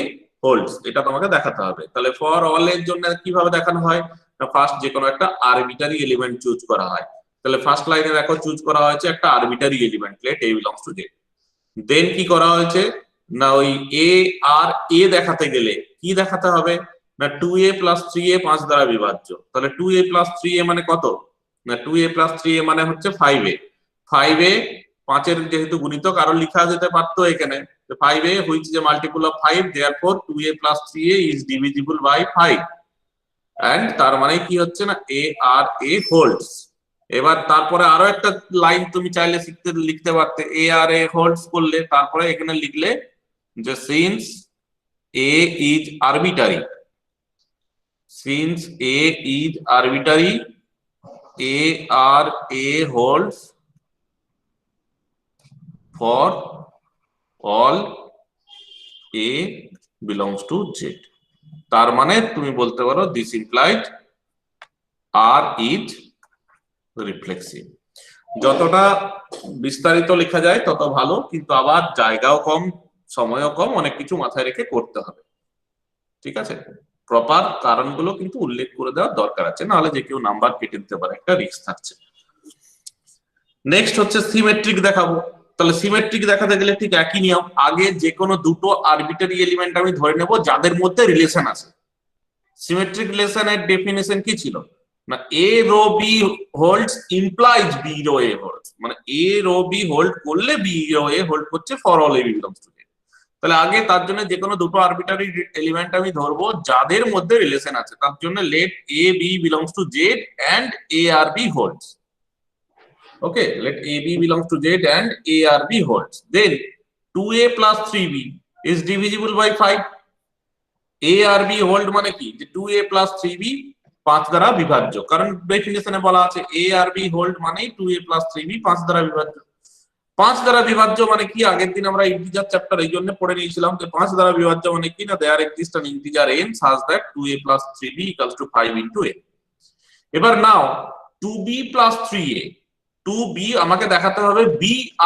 holds, এটা তোমাকে দেখাতে হবে। তাহলে ফর অল এর জন্য কিভাবে দেখানো হয়, ফার্স্ট যে কোনো একটা আরবিটারি এলিমেন্ট চুজ করা হয়, তাহলে ফার্স্ট লাইনে দেখো চুজ করা হয়েছে একটা arbitrary element, let a belongs to Z. Then কি করা হয়েছে না, ওই এ আর এ দেখাতে গেলে কি দেখাতে হবে না 2a plus 3a 5 দ্বারা বিভাজ্য, তাহলে 2a plus 3a মানে কত না 2a plus 3a মানে হচ্ছে 5a, 5a 5 এর যেহেতু গুণিতক আরো লেখা যেতে পারতো এখানে 5a which is a multiple of 5, therefore 2a plus 3a is divisible by 5 and তার মানে কি হচ্ছে না a r a holds। এবার তারপরে আরো একটা লাইন তুমি চাইলে লিখতে পারতে, a r a holds করলে তারপরে এখানে লিখলে যে since a is arbitrary, since a is arbitrary a r a holds for all a belongs to z, তার মানে তুমি বলতে পারো this implied r is reflexive। যতটা বিস্তারিত লেখা যায় তত ভালো, কিন্তু আবার জায়গাও কম, সময়ও কম, অনেক কিছু মাথায় রেখে করতে হবে, ঠিক আছে? প্রপার কারণগুলো কিন্তু উল্লেখ করে দেওয়ার দরকার আছে, নাহলে যে কেউ নাম্বার কেটে দিতে পারে, একটা রিস্ক থাকছে। নেক্সট হচ্ছে সিমেট্রিক দেখাবো। তাহলে সিমেট্রিক দেখাতে গেলে ঠিক একই নিয়ম, আগে যে কোনো দুটো আরবিটারি এলিমেন্ট আমি ধরে নেব যাদের মধ্যে রিলেশন আছে। সিমেট্রিক রিলেশনের ডেফিনেশন কি ছিল না a rho b holds implies b rho a holds, মানে এ রো বি হোল্ড করলে বি রো এ হোল্ড করছে for all a belongs to Z. তাহলে আগে তার জন্য যে কোনো দুটো আরবিটারি এলিমেন্ট আমি ধরবো যাদের মধ্যে রিলেশন আছে, তার জন্য let a b belongs to Z and a R b holds. Okay, let a b belongs to Z and a R b holds. Then 2a plus 3b is divisible by 5. a R b hold মানে কি, যে 2a plus 3b 5 দ্বারা বিভাজ্য, কারণ ডেফিনিশনে বলা আছে a R b hold মানে 2a plus 3b 5 দ্বারা বিভাজ্য। 5 দ্বারা বিভাজ্য মানে কি, আগের দিন আমরা ইন্টিজার চ্যাপ্টার এই জন্য পড়ে নিয়েছিলাম যে 5 দ্বারা বিভাজ্য মানে কি না, there exist an integer n such that 2a plus 3b equals to 5 into a। এবার নাও 2b plus 3a, 2b আমাকে দেখাতে হবে b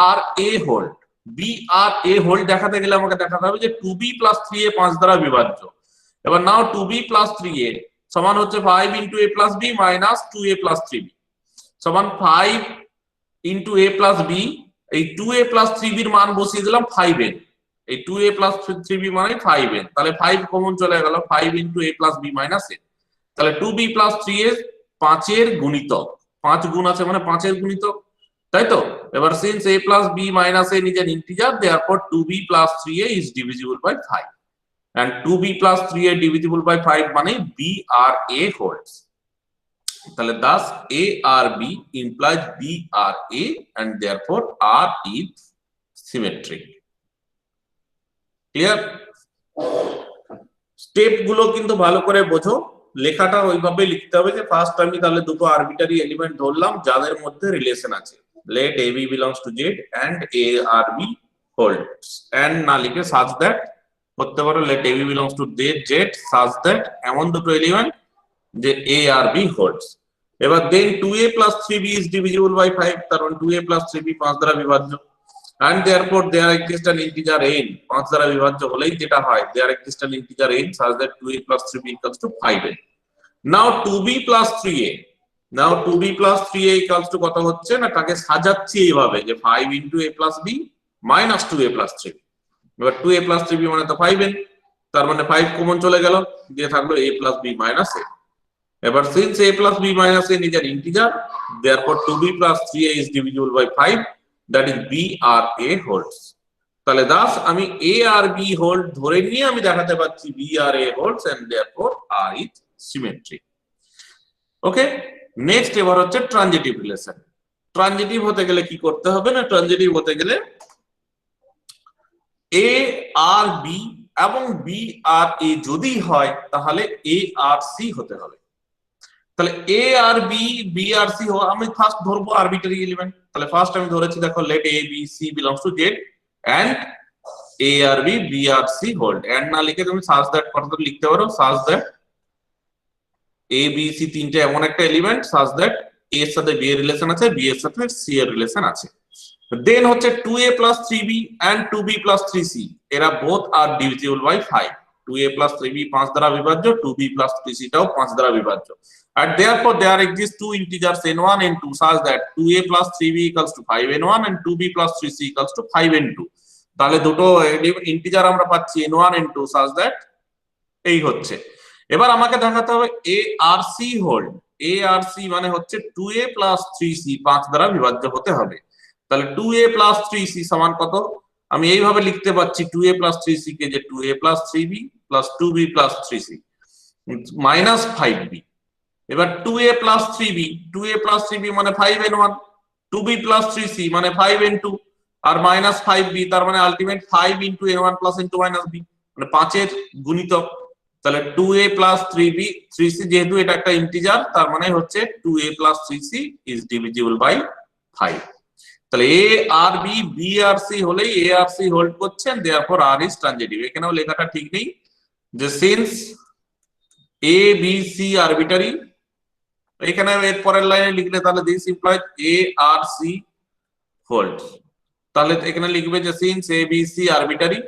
R a hold. b R a hold দেখাতে গেলে আমাকে দেখাতে হবে যে 2b plus 3a 5 দ্বারা বিভাজ্য। এবার নাও 2b plus 3a সমান হচ্ছে 5 into a plus b minus 2a plus 3b সমান 5 into a plus b। এই 2a plus 3b এর মান বসিয়ে দিলাম 5n, এই 2a plus 3b মানে 5n, তাহলে 5 কমন চলে গেল, 5 into a plus b minus n। তাহলে 2b plus 3a 5 এর গুণিতক, 5 গুণ আছে মানে 5 এর গুণিতক, তাই তো। এবার since a plus b minus n is an integer, therefore 2b plus 3a is divisible by 5, and 2b plus 3a divisible by 5 মানে b আর a holds। তাহলে thus a R b implies b R a and therefore r is symmetric। Clear? Step গুলো কিন্তু ভালো করে বোঝো, লেখাটা ওইভাবে লিখতে হবে যে ফার্স্ট আমি তাহলে দুটো আরবিটারি এলিমেন্ট ধরলাম যাদের মধ্যে রিলেশন আছে, let ab belongs to z and a R b holds, and না লিখে such that করতে পারো let ab belongs to z such that এমন দুটো এলিমেন্ট যে a আর b holds। এবার then 2a plus 3b is divisible by 5, তার মানে 2a plus 3b 5 দ্বারা বিভাজ্য, and therefore there exists an integer n, 5 দ্বারা বিভাজ্য হলেই যেটা হয় there exists an integer n such that 2a plus 3b equals to 5n। now 2b plus 3a, now 2b plus 3a equals to কত হচ্ছে না, তাকে সাজাচ্ছি এইভাবে যে 5 into a plus b minus 2a plus 3b। এবার 2a plus 3b মানে তো 5n, তার মানে 5 কমন চলে গেল, দিয়ে থাকলো a plus b minus a। এবার since a plus b minus n is an integer, therefore 2b plus 3a is divisible by 5, that is b R a holds। তাহলে thus আমি a আর b হোল্ড ধরে নিয়ে আমি দেখাতে পাচ্ছি b R a holds and therefore r is symmetric। Okay, next এবার হচ্ছে transitive relation. Transitive হতে গেলে কি করতে হবে না, ট্রানজিটিভ হতে গেলে a আর b এবং b আর a যদি হয় তাহলে a আর c হতে হবে। তাহলে a R b b R c আমি ফার্স্ট ধরবো আরবিটারি এলিমেন্ট। তাহলে ফার্স্ট আমি ধরেছি দেখো let a b c belongs to z and a R b b R c hold, and না লিখে তুমি such that কতটা লিখতে পারো, such that a b c তিনটে এমন একটা এলিমেন্ট such that a এর সাথে b এর রিলেশন আছে, b এর সাথে c এর রিলেশন আছে। দেন হচ্ছে 2a plus 3b and 2b plus 3c, এরা both are divisible by 5। 2a plus 3b 5 দ্বারা বিভাজ্য, 2b plus 3c টাও 5 দ্বারা বিভাজ্য, and therefore there exist two integers n1 and 2 such that 2a plus 3b equals to 5n1 and 2b plus 3c equals to 5n2। তাহলে দুটো integer আমরা পাচ্ছি n1 and 2 such that এই হচ্ছে। এবার আমাকে দেখাতে হবে a R c hold. a R c মানে হচ্ছে 2a plus 3c 5 দ্বারা বিভাজ্য হতে হবে। তাহলে 2a plus 3c সমান কত, আমি এইভাবে লিখতে পাচ্ছি 2a plus 3c কে যে 2a plus 3b plus 2b plus 3c minus 5b। এবার 2a plus 3b, 2a plus 3b মানে 5n1, 2b plus 3c মানে 5n2 আর minus 5b, তার মানে ultimate 5 into n1 plus n2 minus b মানে 5 এর গুণিতক। তাহলে 2a plus 3b 3c যেহেতু এটা একটা ইন্টিজার, তার মানে হচ্ছে 2a plus 3c is divisible by 5। তাহলে a R b b R c হলেই a আর c হোল্ড করছে, and therefore r is transitive। এখানেও লেখাটা ঠিক নেই যে since a b c arbitrary, এখানে এর পরের লাইনে লিখলে তাহলে this implies a R c holds। তাহলে এখানে লিখবে যে since a b c arbitrary,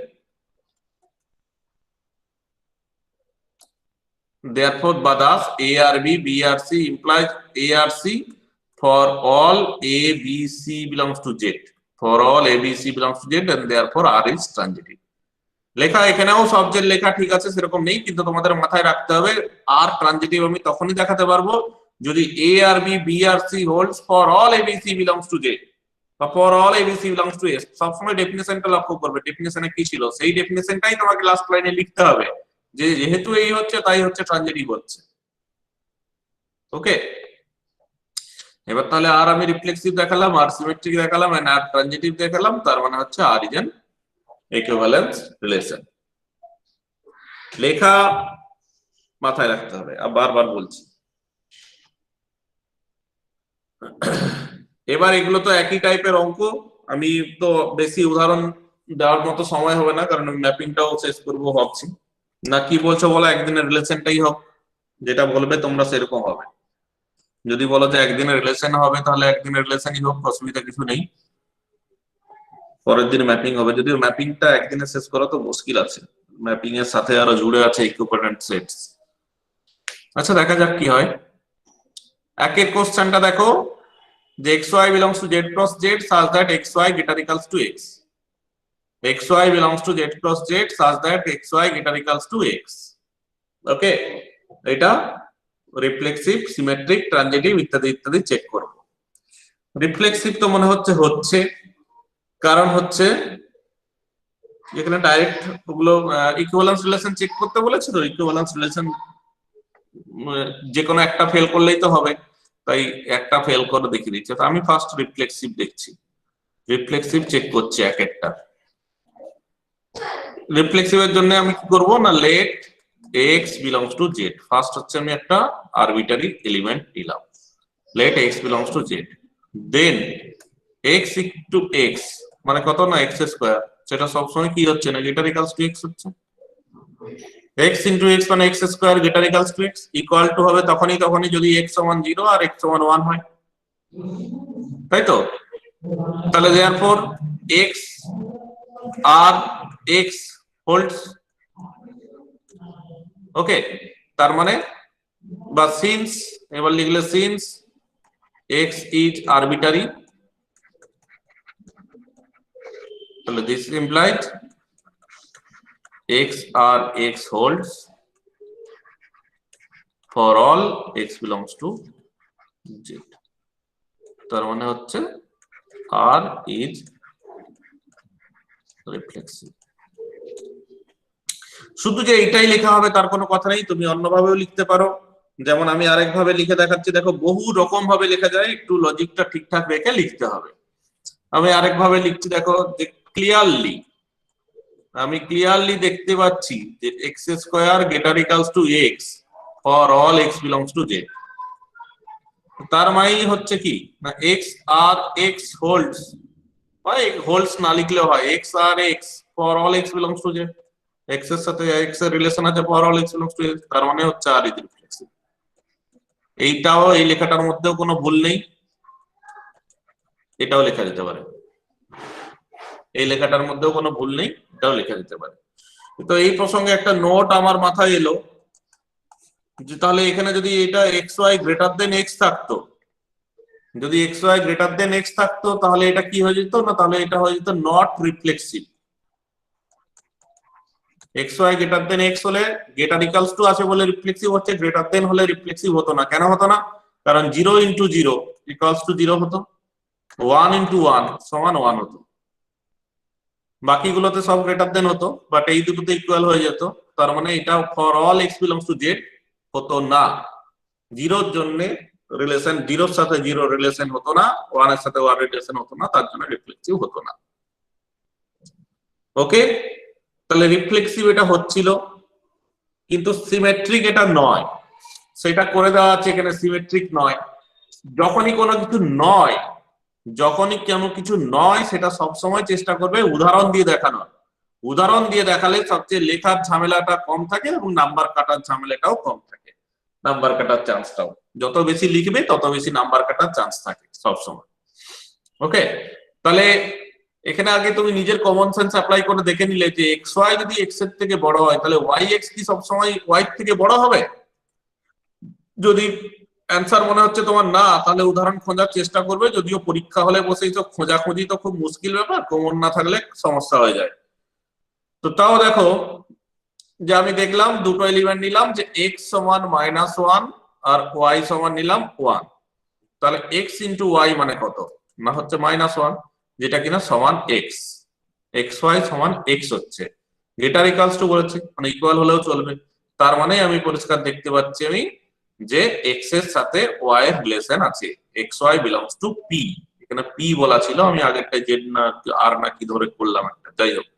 therefore thus a R b b R c implies a R c for all a b c belongs to z, for all a b c belongs to z, and therefore r is transitive। লেখা এখানেও সবজের লেখা ঠিক আছে সেরকম নেই, কিন্তু তোমাদের মাথায় রাখতে হবে আর ট্রানজিটিভ আমি তখনই দেখাতে পারবো যদি a R b b R c holds for all a b c belongs to z। বা for all ABC belongs to S, সবসময় ডেফিনেশনটা লক্ষ্য করবে, ডেফিনেশনে কি ছিল সেই ডেফিনেশনটাই তোমাকে লাস্ট লাইনে লিখতে হবে, যে যেহেতু এই হচ্ছে তাই হচ্ছে ট্রানজিটিভ হচ্ছে। ওকে, এবার তাহলে আর আমি রিফ্লেক্সিভ দেখালাম, আর সিমেট্রিক দেখালাম, এন্ড আর ট্রানজিটিভ দেখালাম, তার মানে হচ্ছে আর ইজ এন ইকুইভ্যালেন্স রিলেশন। লেখা মাথায় রাখতে হবে, আর বারবার বলছি। এবার এগুলো তো একই টাইপের অঙ্ক, আমি তো বেশি উদাহরণ দেওয়ার মতো সময় হবে না, কারণ ম্যাপিংটাও শেষ করবো ভাবছি। না কি বলছো বলো, একদিনের রিলেশনটাই হোক, যেটা বলবে তোমরা সেরকম হবে। যদি বলো যে একদিনের রিলেশন হবে তাহলে একদিনের রিলেশনই হোক, অসুবিধা কিছু নেই, পরের দিন ম্যাপিং হবে। যদিও ম্যাপিংটা একদিনে শেষ করা তো মুশকিল আছে, ম্যাপিং এর সাথে আরো জুড়ে আছে ইকুইভ্যালেন্ট সেটস। আচ্ছা দেখা যাক কি হয়। একের কোশ্চেনটা দেখো, যে xy belongs to z cross z such that xy greater equals to x, xy belongs to z cross z such that xy greater equals to x। ওকে, এটা রিফ্লেক্সিভ, সিমেট্রিক, ট্রানজিটিভ ইত্যাদি ইত্যাদি চেক করব। রিফ্লেক্সিভ তো মনে হচ্ছে, কারণ হচ্ছে এখানে ডাইরেক্ট ওগুলো ইকুইভ্যালেন্স রিলেশন চেক করতে বলেছে, তো ইকুইভ্যালেন্স রিলেশন যে কোনো একটা ফেল করলেই তো হবে, তাই একটা ফেল করে দেখিয়ে দিচ্ছে। তো আমি ফার্স্ট রিফ্লেক্সিভ দেখছি, রিফ্লেক্সিভ চেক করছি এক একটা। রিফ্লেক্সিভের জন্য আমি কি করব না, let x belongs to z, first হচ্ছে আমি একটা আরবিটারি এলিমেন্ট নিলাম, let x belongs to z, then x equal to x মানে কত না x স্কয়ার, সেটা সবসময় কি হচ্ছে না গ্রেটার ইকুয়ালস টু x হচ্ছে, x ইনটু x মানে x square greater equals to x, equal two হবে তখনই যদি x সমান 0 আর x সমান 1 হয়, তাই তো? তাহলে therefore x R x holds. Okay, তার মানে বা সিন্স, এবার লিখলে সিন্স x ইজ আরবিটারি, তাহলে this implied x R x holds for all x belongs to z, তার মানে হচ্ছে r is reflexive। শুধু যে এটাই লেখা হবে তার কোনো কথা নেই, তুমি অন্যভাবেও লিখতে পারো, যেমন আমি আরেক ভাবে লিখে দেখাচ্ছি, দেখো বহু রকম ভাবে লেখা যায়, একটু লজিকটা ঠিকঠাক রেখে লিখতে হবে। আমি আরেক ভাবে লিখছি, দেখো যে ক্লিয়ারলি, আমি ক্লিয়ারলি দেখতে পাচ্ছি যে x square greater equals to x for all x belongs to z, তার মানে হচ্ছে কি না x আর x হোল্ডস, হয় হোল্ডস না লিখলেও হয়, x R x for all x belongs to z, x এর সাথে x এর রিলেশন আছে for all x belongs to z, তার মানে হচ্ছে আর ইজ রিফ্লেক্সিভ। এইটাও, এই লেখাটার মধ্যেও কোনো ভুল নেই, এটাও লেখা যেতে পারে, এই লেখাটার মধ্যেও কোনো ভুল নেই, এটাও লেখা যেতে পারে। তো এই প্রসঙ্গে একটা নোট আমার মাথায় এলো, যে তাহলে এখানে যদি এটা xy গ্রেটার দেন x থাকতো, যদি xy গ্রেটার দেন x থাকতো তাহলে এটা কি হয়ে যেত না, তাহলে এটা হয়ে যেত not reflexive. xy greater than x হলে গ্রেটার ইকুয়ালস টু আছে বলে রিফ্লেক্সিভ হচ্ছে, গ্রেটার দেন হলে রিফ্লেক্সিভ হতো না। কেন হতো না? কারণ 0 ইনটু 0 ইকুয়ালস টু 0 হতো, 1 ইনটু 1 সমান 1 হতো, বাকিগুলোতে সব গ্রেটার দেন হতো, বাট এই দুটোতে ইকুয়াল হয়ে যেত, তার মানে এটা for all x belongs to z হতো না। 0 এর জন্য রিলেশন, 0 এর সাথে 0 রিলেশন হতো না, 1 এর সাথে 1 রিলেশন হতো না, তার জন্য রিফ্লেক্সিভ হতো না। ওকে, তাহলে রিফ্লেক্সিভ এটা হচ্ছিল, কিন্তু সিমেট্রিক এটা নয়, সেটা করে দেওয়া আছে এখানে, সিমেট্রিক নয়। যখনই কোনো কিছু নয়, যখনই কোনো কিছু নয় সেটা সবসময় চেষ্টা করবে উদাহরণ দিয়ে দেখানোর, উদাহরণ দিয়ে দেখালে সবচেয়ে লেখার ঝামেলাটা কম থাকে এবং নাম্বার কাটার ঝামেলাটাও কম থাকে, নাম্বার কাটার চান্সটাও, যত বেশি লিখবে তত বেশি নাম্বার কাটার চান্স থাকে সবসময়। ওকে, তাহলে এখানে আগে তুমি নিজের কমন সেন্স অ্যাপ্লাই করে দেখে নিলে যে xy যদি x এর থেকে বড় হয় তাহলে yx কি সবসময় y এর থেকে বড় হবে? যদি অ্যান্সার মনে হচ্ছে তোমার না, তাহলে উদাহরণ খোঁজার চেষ্টা করবে, যদিও পরীক্ষা হলে বসে এইসব খোঁজাখুঁজি তো খুব মুশকিল ব্যাপার, কমন না থাকলে সমস্যা হয়ে যায়। তো তাও দেখো যে আমি দেখলাম দুটো এলিমেন্ট নিলাম, যে x সমান -1 আর y সমান নিলাম 1, তাহলে x ইন্টু y মানে কত না হচ্ছে -1, যেটা কিনা সমান x, xy সমান x হচ্ছে, গ্রেটার ইকুয়ালস টু বলেছে মানে ইকুয়াল হলেও চলবে, তার মানে আমি পরিষ্কার দেখতে পাচ্ছি আমি যে x এর সাথে y এর রিলেশন আছে, xy বিলংস টু p, এখানে p বলা ছিল, আমি আগেরটা z না r না কি ধরে করলাম একটা, যাই হোক,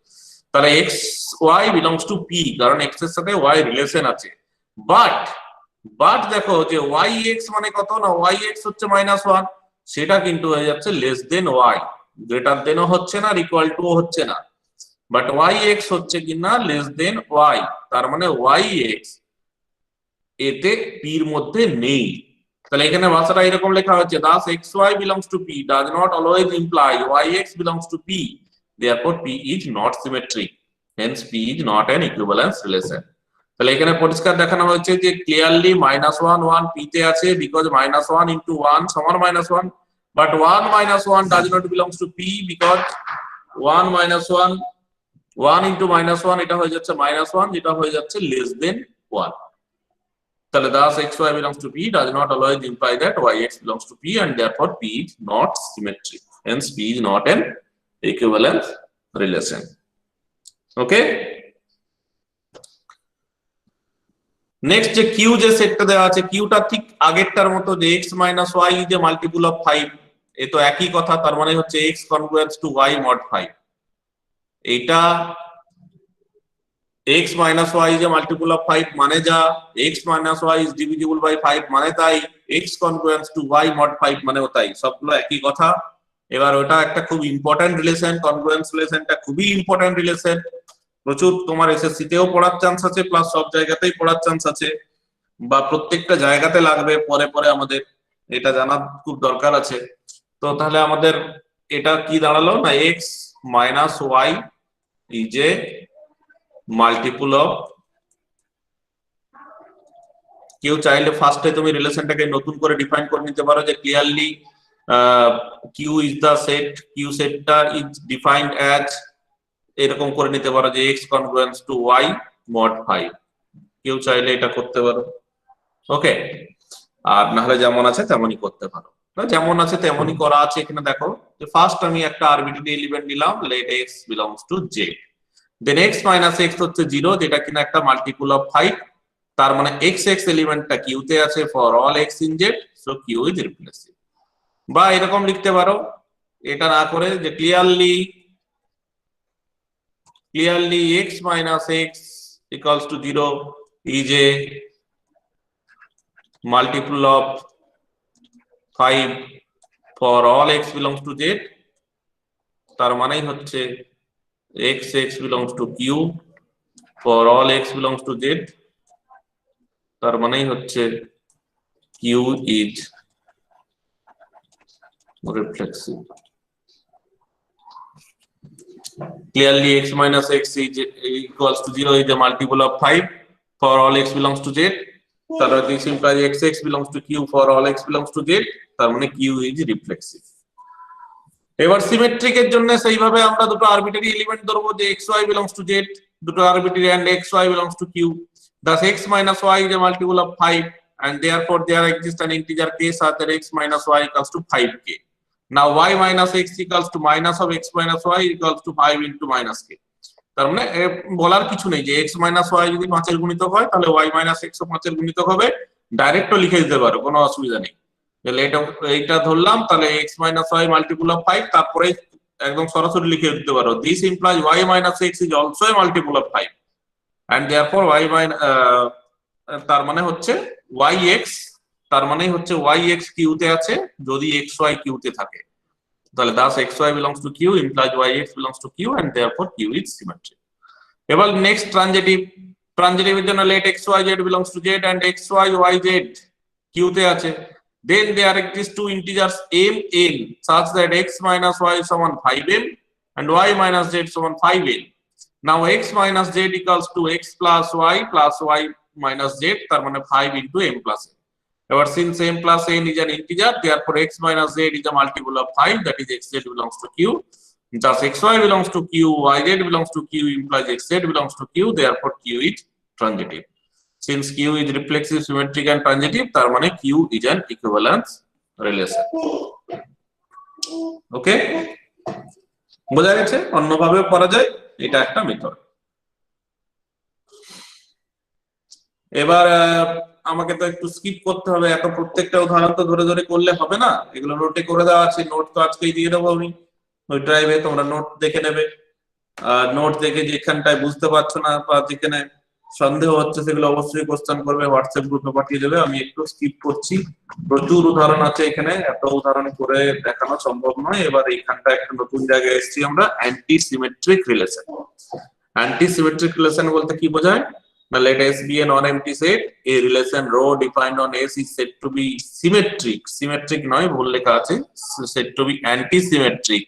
তাহলে xy বিলংস টু p কারণ x এর সাথে y রিলেশন আছে, বাট দেখো যে yx মানে কত না, yx হচ্ছে -1, সেটা কিন্তু হয়ে যাচ্ছে লেস দেন y, গ্রেটার দেনও হচ্ছে না আর ইকুয়াল টু হচ্ছে না, বাট yx হচ্ছে কিনা লেস দেন y, তার মানে yx এতে p এর মধ্যে নেই, তাহলে এখানে ভাষাটা এরকম লেখা হচ্ছে thus xy belongs to p does not always imply yx belongs to p, therefore p is not symmetric, hence p is not an equivalence relation। তাহলে এখানে পরিষ্কার দেখানো হয়েছে যে ক্লিয়ারলি -1 1 p তে আছে বিকজ -1 into 1 সমান -1, but 1 - 1 does not belongs to p because 1 - 1 into -1 এটা হয়ে যাচ্ছে -1, যেটা হয়ে যাচ্ছে less than 1, তাহলে thus xy belongs to p does not always imply that yx belongs to p and therefore p is not symmetric, hence p is not an equivalence relation। okay, next যে Q যে সেটটা দেওয়া আছে, কিউটা ঠিক আগেরটার মতো যে x - y যে মাল্টিপল অফ 5, এ তো একই কথা, তার মানে হচ্ছে x congruence to y mod 5, এইটা x - y যে মাল্টিপল অফ 5 মানে যা, x - y is divisible by 5 মানে তাই, x congruence to y mod 5 মানেও তাই, সবগুলো একই কথা। এবার ওটা একটা খুব ইম্পর্টেন্ট রিলেশন, কনগ্রুয়েন্স রিলেশনটা খুবই ইম্পর্টেন্ট রিলেশন, প্রচুর তোমার এসএসসি তেও পড়ার চান্স আছে প্লাস সব জায়গাতেই পড়ার চান্স আছে, বা প্রত্যেকটা জায়গাতে লাগবে পরে পরে, আমাদের এটা জানা খুব দরকার আছে। তো তাহলে আমাদের এটা কি দাঁড়ালো না, x - y is a multiple of, কেউ চাইলে ফার্স্টে তুমি রিলেশনটাকে নতুন করে ডিফাইন করে নিতে পারো যে clearly Q is the set, Q সেটটা ইজ ডিফাইন্ড অ্যাজ, এরকম করে নিতে পারো যে x congruence to y mod 5, কেউ চাইলে এটা করতে পারো। ওকে, আর না হলে যেমন আছে তেমনই করতে পারো, যেমন আছে তেমনই করা আছে। এখানে দেখো যে ফার্স্ট আমি একটা আরবিট্রারি এলিমেন্ট নিলাম, let x belongs to z, then x - x হচ্ছে 0, যেটা কিনা একটা মাল্টিপল অফ 5, তার মানে x এলিমেন্টটা কিউ তে আছে for all x in z, so Q is reflexive. বা এরকম লিখতে পারো, এটা না করে যে clearly x - x equals to 0 is a multiple of 5 for all x belongs to z, তার মানেই হচ্ছে x belongs to q for all x belongs to z, তার মানেই হচ্ছে q is reflexive। Clearly x - x is equals to 0 is a multiple of 5 for all x belongs to z, তাহলে this implies x belongs to q for all x belongs to z, তার মানে q is reflexive। এবার symmetric এর জন্য সেইভাবে আমরা দুটো arbitrary element ধরবো যে xy belongs to z, দুটো arbitrary and xy belongs to q, thus x - y is a multiple of 5 and therefore there exists an integer k such that x - y equals to 5k। Now y - x equals to minus of x - y equals to 5 into minus k, তার মানে বলার কিছু নেই যে x - y যদি 5 এর গুণিতক হয় তাহলে y - x ও 5 এর গুণিতক হবে, ডাইরেক্টও লিখে দিতে পারো, কোনো অসুবিধা নেই। তাহলে এইটা ধরলাম, তাহলে x - y মাল্টিপল অফ 5, তারপরে একদম সরাসরি লিখে দিতে পারো this implies y - x is also a multiple of 5 and therefore তার মানে হচ্ছে yx, তার মানে হচ্ছে yx কিউ তে আছে যদি xy কিউ তে থাকে, তাহলে thus xy belongs to q implies yx belongs to q and therefore q is symmetric। এবার নেক্সট ট্রানজিটিভের জন্য let xy z belongs to z and xy yz Q তে আছে, then there exist two integers m n such that x - y সমান 5m and y - z সমান 5l। Now x - z equals to x plus y minus z, তার মানে 5 into m plus n। এবার since m plus n is an integer, therefore x minus z is a multiple of 5, that is xz belongs to q, thus xy belongs to q, yz belongs to q implies xz belongs to q, therefore q is transitive। Since q is reflexive, symmetric and transitive, তার মানে q is an equivalence relation। Okay, বোঝা গেছে? অন্যভাবে করা যায়, এটা একটা method. এবার আমাকে তো একটু স্কিপ করতে হবে, এত প্রত্যেকটা উদাহরণ তো ধরে ধরে করলে হবে না, এগুলো নোটে করে দেওয়া আছে, নোট তো আজকেই দিয়ে দেবো আমি ওই ড্রাইভে, তোমরা নোট দেখে নেবে। আর নোট দেখে যেখানটায় বুঝতে পারছো না বা যেখানে সন্দেহ হচ্ছে সেগুলো অবশ্যই কোশ্চেন করবে, হোয়াটসঅ্যাপ গ্রুপে পাঠিয়ে দেবে। আমি একটু স্কিপ করছি, প্রচুর উদাহরণ আছে এখানে, এত উদাহরণ করে দেখানো সম্ভব নয়। এবার এইখানটা একটা নতুন জায়গায় এসেছি আমরা, anti symmetric relation. Anti symmetric relation বলতে কি বোঝায়? Now let S be a non-empty set. A relation rho defined on S is said to be symmetric. Symmetric নয়, ভুল লেখা আছে, said to be anti-symmetric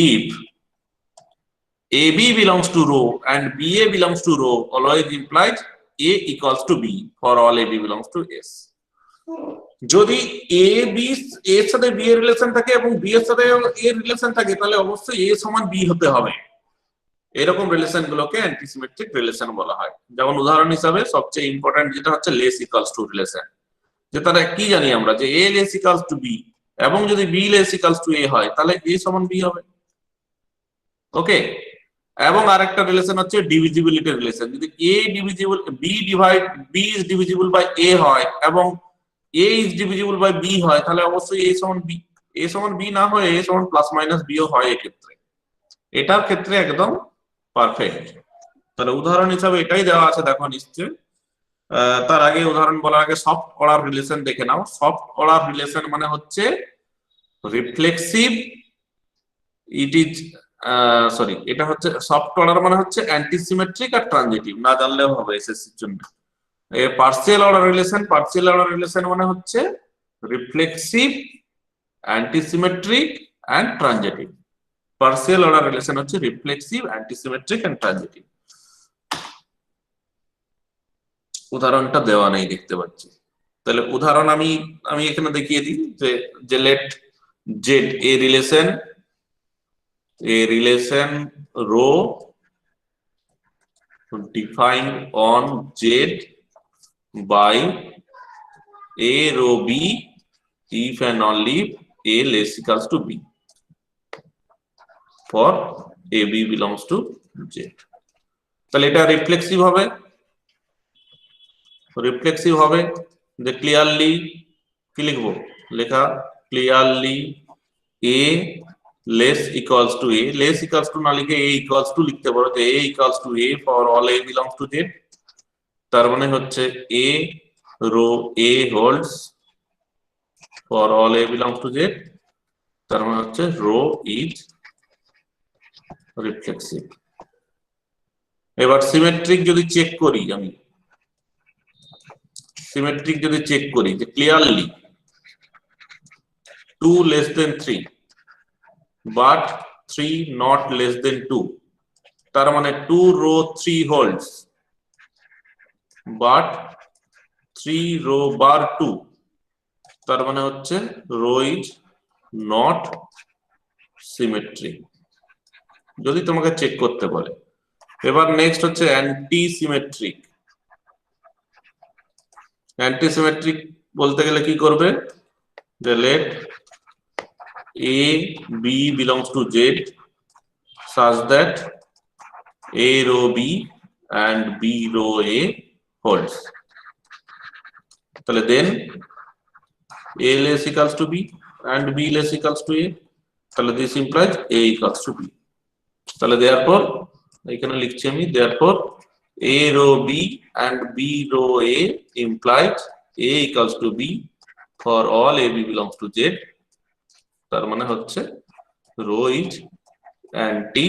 if AB belongs to rho and BA belongs to rho, always implies A equals to B for all AB belongs to S. যদি A B এর সাথে B এর relation থাকে এবং B এর সাথে A এর relation থাকে, তাহলে অবশ্যই A সমান B হতে হবে। এরকম রিলেশন গুলোকে অ্যান্টিসিমেট্রিক রিলেশন বলা হয়। যেমন উদাহরণ হিসাবে সবচেয়ে ইম্পর্টেন্ট যেটা হচ্ছে লেস ইকুয়ালস টু রিলেশন, যে তারা কি জানি আমরা যে এ লেস ইকুয়ালস টু বি, এবং যদি বি লেস ইকুয়ালস টু এ হয় তাহলে এ সমান বি হবে। ওকে, এবং আরেকটা রিলেশন হচ্ছে ডিভিজিবিলিটি রিলেশন, যদি a divisible b is divisible by a হয় এবং a is divisible by b হয়, তাহলে অবশ্যই এ সমান বি। এ সমান বি না হয় এ সমান প্লাস মাইনাস বিও হয় এক্ষেত্রে, এটার ক্ষেত্রে একদম পারফেক্ট। তাহলে উদাহরণ হিসাবে এটাই দেওয়া আছে, দেখো নিশ্চয়। তার আগে উদাহরণ বলার আগে সফট অর্ডার রিলেশন দেখে নাও। সফট অর্ডার রিলেশন মানে হচ্ছে রিফ্লেক্সিভ, ইট ইজ সরি, এটা হচ্ছে সফট অর্ডার মানে হচ্ছে অ্যান্টিসিমেট্রিক আর ট্রানজিটিভ, না জানলেও হবে এসএসসির জন্য। Partial order relation, partial order relation মানে হচ্ছে reflexive, antisymmetric and transitive. Partial order relation হচ্ছে রিফ্লেক্সিভ, অ্যান্টিসিমেট্রিক অ্যান্ড ট্রানজিটিভ। উদাহরণটা দেওয়া নেই দেখতে পাচ্ছি, তাহলে উদাহরণ আমি আমি এখানে দেখিয়ে দিই যে let z a relation rho defined on Z by A rho B if and only A less equals to B for AB belongs to Z. তাহলে এটা রিফ্লেক্সিভ হবে, রিফ্লেক্সিভ হবে যে ক্লিয়ারলি কি লিখবো, লেখা clearly A less equals to A, less equals to না লিখে A equals to লিখতে পারো, যে A equals to A for all A belongs to Z। তার মানে হচ্ছে A rho A holds for all A belongs to Z, তার মানে হচ্ছে rho is reflexive। এবার সিমেট্রিক যদি চেক করি, আমি সিমেট্রিক যদি চেক করি যে clearly 2 less than 3 but 3 not less than 2, তার মানে 2 rho 3 holds but 3 rho bar 2, তার মানে হচ্ছে rho is not symmetric, যদি তোমাকে চেক করতে বলে। এবার নেক্সট হচ্ছে অ্যান্টি সিমেট্রিক। অ্যান্টি সিমেট্রিক বলতে গেলে কি করবে, যে late A B belongs to Z such that A rho B and B rho A holds, তাহলে then A less equals to B and B less equals to A, তাহলে this implies A equals to B। তাহলে therefore এখানে লিখছি আমি therefore A rho B and B rho A implies A equals to B for all AB belongs to Z, তার মানে হচ্ছে rho is anti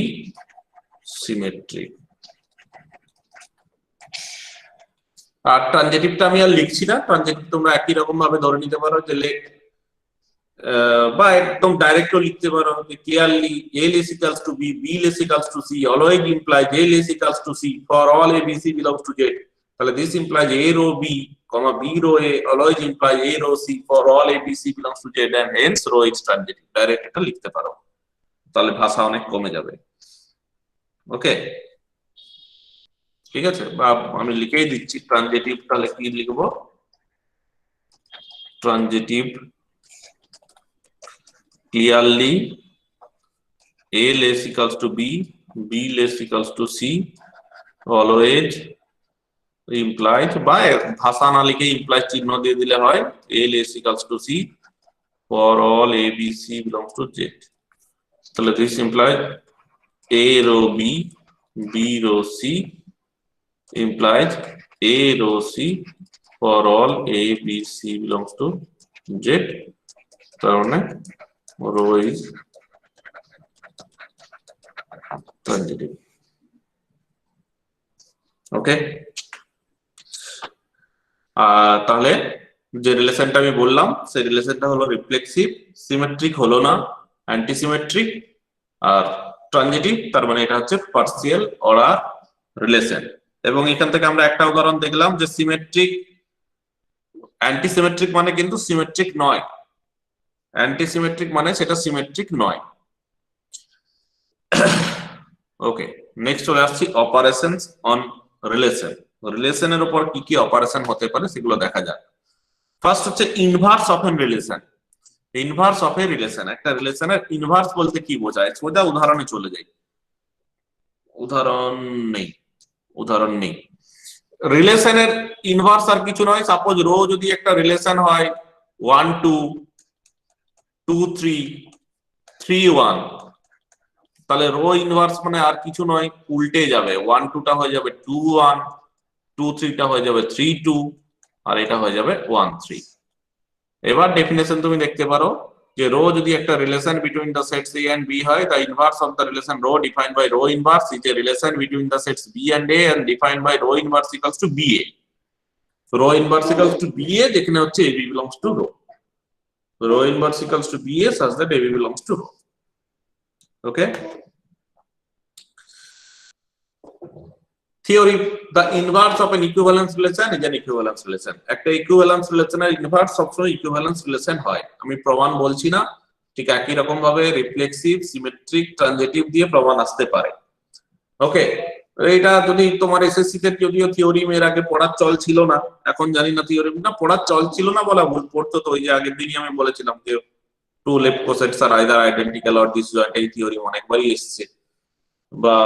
symmetric। আর ট্রানজিটিভটা আমি আর লিখছি না, ট্রানজিটিভ তোমরা একই রকম ভাবে ধরে নিতে পারো যে লেট বা একদম ডাইরেক্টও লিখতে পারো যে clearly A less equals to B, B less equals to C always implies A less equals to C for all A B C belongs to Z, তাহলে this implies A rho B, B rho A always implies A rho C for all A B C belongs to Z and hence rho is transitive। Direct এটা লিখতে পারো, তাহলে ভাষা অনেক কমে যাবে। ওকে, ঠিক আছে, বা আমি লিখেই দিচ্ছি ট্রানজিটিভ, তাহলে কি লিখবো, transitive clearly A less equals to B, B less equals to C, always implies by ভাষা না লিখে implies চিহ্ন দিয়ে দিলে হয় A less equals to C for all A, B, C belongs to Z. তাহলে this implies A row B, B row C implies A row C for all A, B, C belongs to Z. তার মানে row is transitive. ওকে, তাহলে যে রিলেশনটা আমি বললাম সেই রিলেশনটা হলো রিফ্লেক্সিভ, সিমেট্রিক হলো না, অ্যান্টিসিমেট্রিক আর ট্রানজিটিভ, তার মানে এটা হচ্ছে পার্সিয়াল অর্ডার রিলেশন। এবং এখান থেকে আমরা একটা উদাহরণ দেখলাম যে সিমেট্রিক, অ্যান্টিসিমেট্রিক মানে কিন্তু সিমেট্রিক নয়, অ্যান্টিসিমেট্রিক মানে সেটা সিমেট্রিক নয়। ওকে, নেক্সট চলে আসছি অপারেশনস অন রিলেশন। রিলেশনের উপর কি কি অপারেশন হতে পারে সেগুলো দেখা যাক। ফার্স্ট হচ্ছে inverse of N relation. Inverse of a relation, একটা রিলেশনের ইনভার্স বলতে কি বোঝায় সোজা উদাহরণে চলে যাই। উদাহরণ নেই। রিলেশনের ইনভার্স আর কিছু নয়, সাপোজ রো যদি একটা রিলেশন হয় 1 2 2 3 3 1, তাহলে রো ইনভার্স মানে আর কিছু নয়, উল্টে যাবে, 1 2 টা হয়ে যাবে 2 1, 2 3 টা হয়ে যাবে 3 2, আর এটা হয়ে যাবে 1 3। এবার ডেফিনেশন তুমি দেখতে পারো যে রো যদি একটা relation between the sets A and B হয়, the inverse of the relation rho defined by rho inverse is a relation between the sets B and A and defined by rho inverse equals to BA. Rho inverse equals to BA যেখানে হচ্ছে AB belongs to rho. Rho inverse equals to BA such that AB belongs to rho. Okay. Theory: the inverse of an equivalence relation is an equivalence relation. একটা equivalence relation এর inverse সবসময় equivalence relation হয়। আমি প্রমাণ বলছি না, ঠিক একই রকম ভাবে রিফ্লেক্সিভ, সিমেট্রিক, ট্রানজিটিভ দিয়ে প্রমাণ আসতে পারে। ওকে, এটা যদি তোমার এসএসসি তে যদিও থিওরিম এর আগে পড়ার চল ছিল না, এখন জানি না থিওরিম না পড়ার চল ছিল না বলা ভুল, পড়তো তো। ওই যে আগের দিনই আমি বলেছিলাম যে two left cosets are either identical or disjoint, এই থিওরিম অনেকবারই এসেছে, বা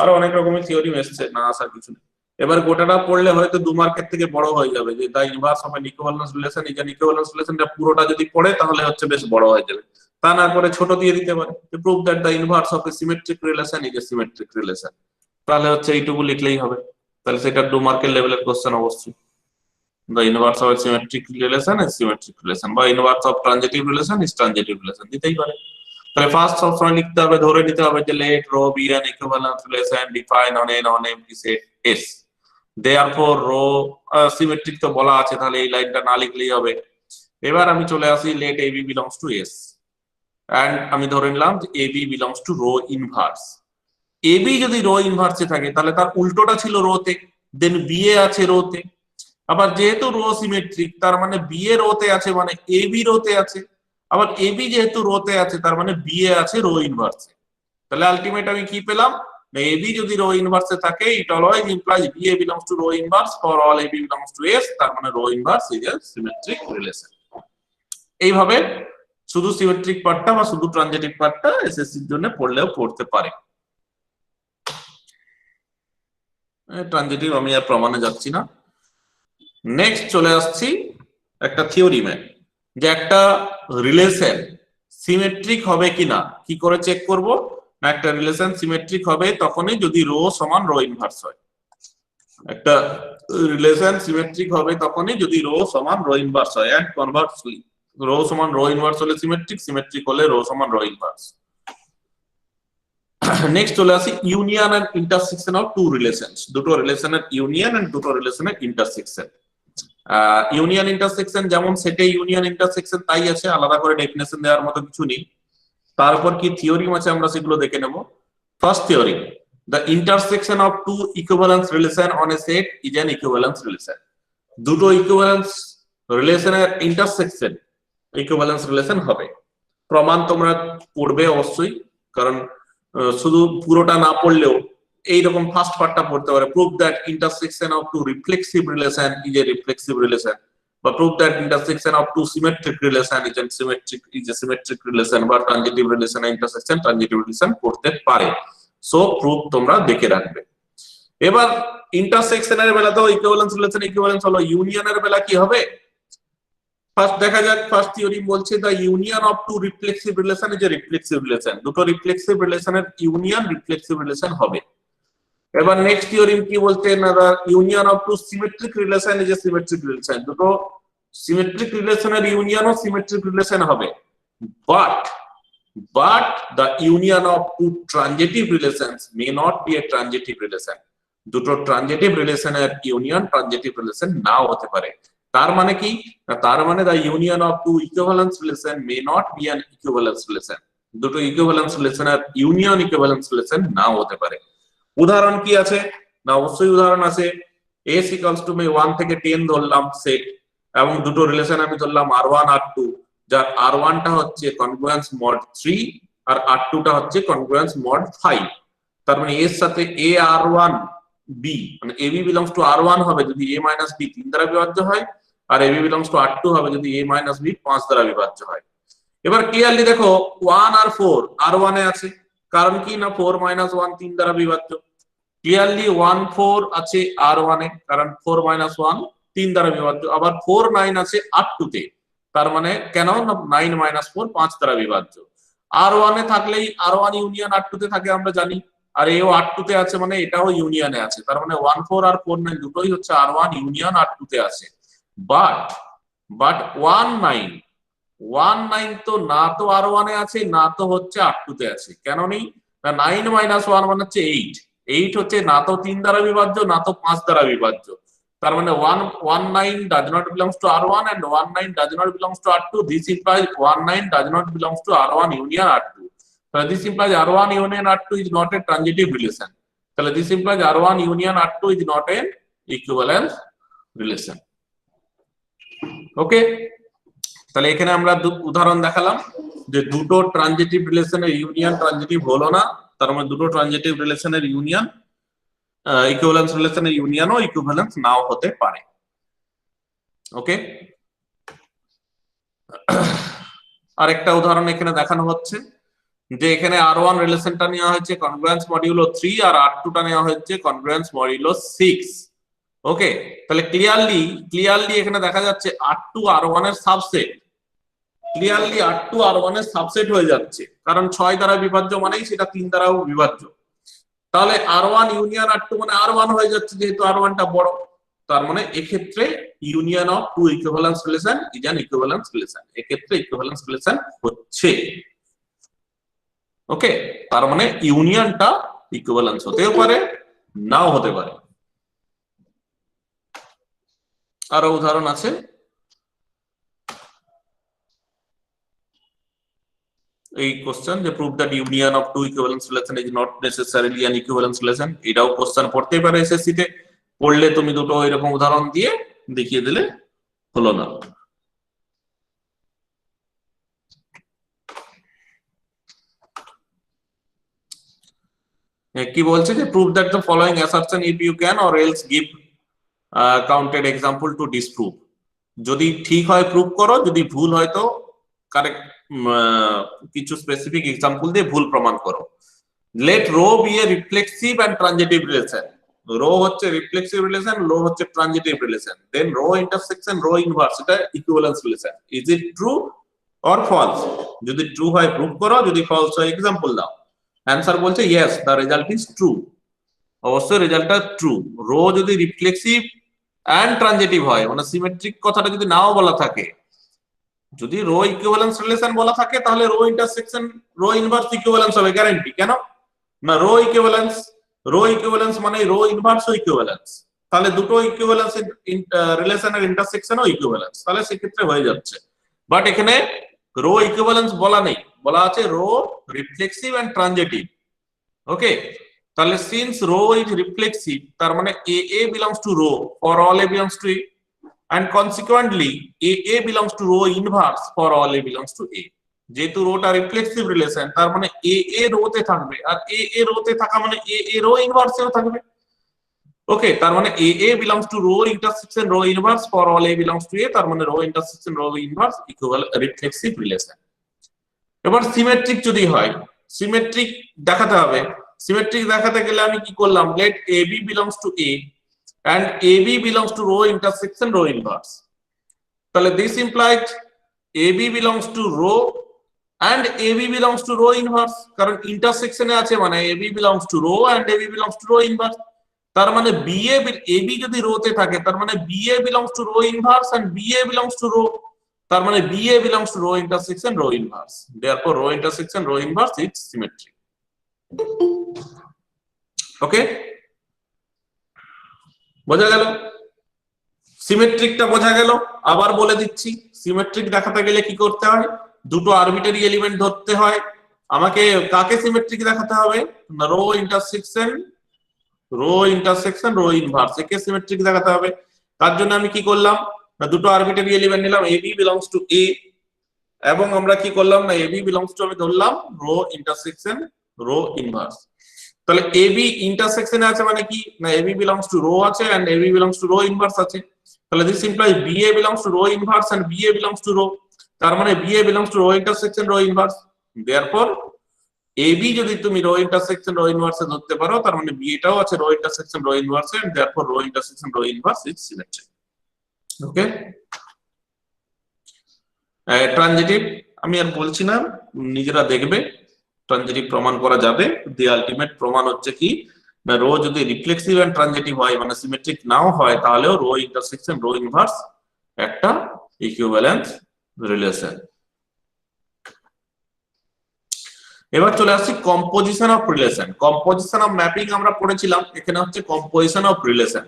আরো অনেক রকমের থিওরিম এসেছে, না আসার কিছু নেই। এবার গোটাটা পড়লে হয়তো 2 মার্কের থেকে বড় হয়ে যাবে যে the inverse of an equivalence relation is an equivalence রিলেশনটা পুরোটা যদি পড়ে তাহলে হচ্ছে বেশ বড় হয়ে যাবে। তা না করে ছোট দিয়ে দিতে পারে, to prove that the inverse of a symmetric relation is a symmetric relation, তাহলে হচ্ছে এইটুকু লিখলেই হবে। তাহলে সেটা 2 মার্কের লেভেলের কোশ্চেন অবশ্যই। The inverse of a symmetric relation is symmetric relation, বা inverse of transitive relation is transitive relation দিতেই পারে। তাহলে ফার্স্ট সবসময় লিখতে হবে, ধরে নিতে হবে যে let rho be an equivalence relation defined on an empty set S. Therefore rho symmetric তো বলা আছে, তাহলে এই লাইনটা না লিখলেই হবে। এবার আমি চলে আসি let AB belongs to S, and আমি ধরে নিলাম যে AB belongs to rho inverse। AB যদি রো ইনভার্সে থাকে তাহলে তার উল্টোটা ছিল রোতে, দেন BA আছে রোতে। আবার যেহেতু রো সিমেট্রিক তার মানে BA রোতে আছে, মানে AB রোতে আছে। আবার AB যেহেতু রোতে আছে তার মানে BA আছে রো ইনভার্সে। তাহলে আলটিমেট আমি কি পেলাম, না AB যদি রো ইনভার্সে থাকে it always implies BA belongs to rho inverse for all AB belongs to S, তার মানে rho inverse is a symmetric relation. এইভাবে শুধু সিমেট্রিক পার্টটা বা শুধু ট্রানজিটিভ পার্টটা এসএসসির জন্য পড়লেও পড়তে পারে। ট্রানজিটিভ আমি আর প্রমাণে যাচ্ছি না। নেক্সট চলে আসছি একটা থিওরিমে, যে একটা রিলেশন সিমেট্রিক হবে কিনা কি করে চেক করব, না একটা রিলেশন সিমেট্রিক হবে তখনই যদি রো সমান রো ইনভার্স হয়। একটা রিলেশন সিমেট্রিক হবে তখনই যদি রো সমান রো ইনভার্স হয়, এন্ড কনভার্সলি রো সমান রো ইনভার্স হলে সিমেট্রিক, সিমেট্রিক হলে রো সমান রো ইনভার্স। নেক্সট চলে আসি union and intersection of two relations, দুটো রিলেশনের ইউনিয়ন এন্ড দুটো রিলেশনের ইন্টারসেকশন। ইউনিয়ন ইন্টারসেকশন যেমন সেটে ইউনিয়ন ইন্টারসেকশন তাই আছে, আলাদা করে ডেফিনেশন দেওয়ার মতো কিছু নেই। তারপর কি থিওরিম আছে আমরা সেগুলো দেখে নেব। First theory, the intersection of two equivalence relation on a set is an equivalence relation. দুটো ইকুইভ্যালেন্স রিলেশনের ইন্টারসেকশন ইকুইভ্যালেন্স রিলেশন হবে। প্রমাণ তোমরা পড়বে অবশ্যই, কারণ শুধু পুরোটা না পড়লেও এইরকম ফার্স্ট পার্টটা পড়তে পারে। Prove that intersection of two reflexive relation is a reflexive relation, বা prove that intersection of two symmetric relation is a symmetric relation বা transitive relation intersection transitive relation করতে পারে। সো প্রুফ তোমরা দেখে রাখবে। এবার ইন্টারসেকশনের বেলাতেও ইকুইভ্যালেন্স রিলেশন ইকুইভ্যালেন্স হলো, ইউনিয়নের বেলা কি হবে? ফার্স্ট দেখা যাক, ফার্স্ট থিওরি বলছে the union of two reflexive relation is a reflexive relation, দুটো রিফ্লেক্সিভ রিলেশনের ইউনিয়ন রিফ্লেক্সিভ রিলেশন হবে। এবার নেক্সট থিওরিম কি বলছে না the union of two symmetric relation is a symmetric relation, দুটো সিমেট্রিক রিলেশনের ইউনিয়নও সিমেট্রিক রিলেশন হবে। but the union of two transitive relations may not be a transitive relation, দুটো ট্রানজিটিভ রিলেশনের ইউনিয়ন ট্রানজিটিভ রিলেশন নাও হতে পারে। তার মানে কি? তার মানে the union of two equivalence relation may not be an equivalence relation, দুটো ইকুইভ্যালেন্স রিলেশনের ইউনিয়ন ইকুইভ্যালেন্স রিলেশন নাও হতে পারে। উদাহরণ কি আছে না? অবশ্যই উদাহরণ আছে। s equals to 1 থেকে 10 ধরলাম সেট, এবং দুটো রিলেশন আমি ধরলাম r1 r2, যার r1 টা হচ্ছে কনগ্রুয়েন্স মড 3 আর r2 টা হচ্ছে কনগ্রুয়েন্স মড 5। তার মানে এর সাথে a r1 b মানে ab belongs to r1 হবে যদি a minus b 3 দ্বারা বিভাজ্য হয়, আর ab belongs to r2 হবে যদি a minus b 5 দ্বারা বিভাজ্য হয়। এবার ক্লিয়ারলি দেখো 1 আর 4 r1 এ আছে, কারণ কি না 4 minus 1 3 দ্বারা বিভাজ্য। ক্লিয়ারলি 1 4 আছে r1 এ, কারণ 4 minus 1 3 দ্বারা বিভাজ্য। আবার 4 9 আছে r2 তে, তার মানে কেন না 9 minus 4 5 দ্বারা বিভাজ্য। r1 এ থাকলেই r1 ইউনিয়ন r2 তে থাকে আমরা জানি, আর এও r2 তে আছে মানে এটাও ইউনিয়নে আছে, তার মানে 1 4 আর 4 9 দুটোই হচ্ছে r1 ইউনিয়ন r2 তে আছে। বাট 1 9 তো না তো r1 এ আছে না তো হচ্ছে r2 তে আছে। কেন নেই না 9 minus 1 মানে হচ্ছে 8 হচ্ছে না তো 3 দ্বারা বিভাজ্য না তো 5 দ্বারা বিভাজ্য। তার মানে 1 9 does not belongs to r1 and 1 9 does not belongs to r2, this implies 1 9 does not belongs to r1 union r2, so this implies r1 union r2 is not a transitive relation, so this implies r1 union r2 is not an equivalence relation। ওকে, তাহলে এখানে আমরা উদাহরণ দেখালাম যে দুটো transitive রিলেশনের union transitive হলো না, তার মানে দুটো ট্রানজিটিভ রিলেশনের ইউনিয়ন ইকুইভ্যালেন্স রিলেশনের ইউনিয়নও ইকুইভ্যালেন্স নাও হতে পারে। ওকে, আরেকটা উদাহরণ এখানে দেখানো হচ্ছে যে এখানে r1 রিলেশনটা নেওয়া হয়েছে কনগ্রুয়েন্স মডিউলো 3 আর r2 টা নেওয়া হয়েছে কনগ্রুয়েন্স মডিউলো 6। ওকে, তাহলে ক্লিয়ারলি এখানে দেখা যাচ্ছে r2 r1 এর সাবসেট, ক্লিয়ারলি r2 r1 এর সাবসেট হয়ে যাচ্ছে, কারণ 6 দ্বারা বিভাজ্য মানেই সেটা 3 দ্বারাও বিভাজ্য। তাহলে r1 ইউনিয়ন r2 মানে r1 হয়ে যাচ্ছে, যেহেতু r1 টা বড়, তার মানে এক্ষেত্রে union of two equivalence relation is an equivalence relation, এক্ষেত্রে ইকুইভ্যালেন্স রিলেশন হচ্ছে। ওকে, তার মানে ইউনিয়নটা ইকুইভ্যালেন্স হতেও পারে নাও হতে পারে। আরো উদাহরণ আছে। এই কোশ্চেন যে prove that union of two equivalence relation is not necessarily an equivalence relation, এটাও কোশ্চেন পড়তেই পারে এসএসসি তে, পড়লে তুমি দুটো এরকম উদাহরণ দিয়ে দেখিয়ে দিলে হলো না। কি বলছে যে prove that the following assertion if you can or else give counter example to disprove, যদি ঠিক হয় প্রুভ করো, যদি ভুল হয় তো কারেক্ট কিছু স্পেসিফিক এক্সাম্পল দিয়ে ভুল প্রমাণ করো। Let rho be a reflexive and transitive relation, rho হচ্ছে রিফ্লেক্সিভ রিলেশন, রো হচ্ছে transitive relation, then rho intersection rho inverse, এটা equivalence relation. Is it true or false? যদি ট্রু হয় প্রুভ করো, যদি ফলস হয় এক্সাম্পল দাও। অ্যানসার বলছে yes the result is true, অবশ্যই রেজাল্টটা ট্রু। রো যদি রিফ্লেক্সিভ এন্ড ট্রানজিটিভ হয়, মানে সিমেট্রিক কথাটা যদি নাও বলা থাকে, যদি রো ইকুইভ্যালেন্স রিলেশন বলা থাকে তাহলে rho intersection rho inverse equivalence হবে গ্যারান্টি। কেন না রো ইকুইভ্যালেন্স মানে রো ইনভার্স ইকুইভ্যালেন্স, তাহলে দুটো ইকুইভ্যালেন্স রিলেশনের ইন্টারসেকশনও ইকুইভ্যালেন্স, তাহলে সেক্ষেত্রে হয়ে যাচ্ছে। বাট এখানে রো ইকুইভ্যালেন্স বলা নেই, বলা আছে রো রিফ্লেক্সিভ এন্ড ট্রানজিটিভ। ওকে, তাহলে সিন্স রো ইজ রিফ্লেক্সিভ, তার মানে a belongs to rho for all a belongs to a, and consequently a belongs to rho inverse for all a belongs to a। যেহেতু রোটা reflexive relation, তার মানে a রোতে থাকবে, আর a রোতে থাকা মানে a rho ইনভার্সেও থাকবে। ওকে, তার মানে a belongs to rho intersection rho inverse for all a belongs to A, তার মানে rho intersection rho inverse equivalent reflexive relation. এবার সিমেট্রিক যদি হয়, সিমেট্রিক দেখাতে হবে। সিমেট্রিক দেখাতে গেলে আমি কি করলাম, let a b belongs to a and AB belongs to row intersection row inverse. তাহলে this implied AB belongs to row and AB belongs to row inverse, কারণ ইন্টারসেকশনে আছে মানে AB belongs to row and AB belongs to row inverse। তার মানে AB যদি রোতে থাকে তার মানে BA belongs to row inverse and BA belongs to row, তার মানে BA belongs to row intersection row inverse, therefore row intersection row inverse is symmetric। ওকে, বোঝা গেল? সিমেট্রিকটা বোঝা গেল। আবার বলে দিচ্ছি, সিমেট্রিক দেখাতে গেলে কি করতে হয়, দুটো আরবিটারি এলিমেন্ট ধরতে হয়। আমাকে কাকে সিমেট্রিক দেখাতে হবে, না রো ইন্টারসেকশন রো ইনভার্স, একে সিমেট্রিক দেখাতে হবে। তার জন্য আমি কি করলাম, না দুটো আরবিটারি এলিমেন্ট নিলাম, এ বি বিলংস টু এ, এবং আমরা কি করলাম না এ বি বিলংস টু আমি ধরলাম রো ইন্টারসেকশন রো ইনভার্স। তাহলে এ বি ইন্টারসেকশনে আছে মানে কি, না a b belongs to rho আছে and a b belongs to rho inverse আছে। তাহলে this implies BA belongs to row inverse and BA belongs to row, তার মানে BA belongs to row intersection row inverse, therefore AB যদি তুমি row intersection row inverse ধরতে পারো তার মানে BA টাও আছে row intersection row inverse and therefore row intersection row inverse is symmetric। Okay, transitive আমি আর বলছি না, নিজেরা দেখবে ট্রানজিটিভ প্রমাণ করা যাবে। দি আলটিমেট প্রমাণ হচ্ছে কি, না রো যদি রিফ্লেক্সিভ এন্ড ট্রানজিটিভ হয় মানে সিমেট্রিক নাও হয় তাহলেও রো ইন্টারসেকশন রো ইনভার্স একটা ইকুইভ্যালেন্স রিলেশন। এবার চলে আসছি composition of relation. Composition of mapping আমরা পড়েছিলাম, এখানে হচ্ছে composition of relation.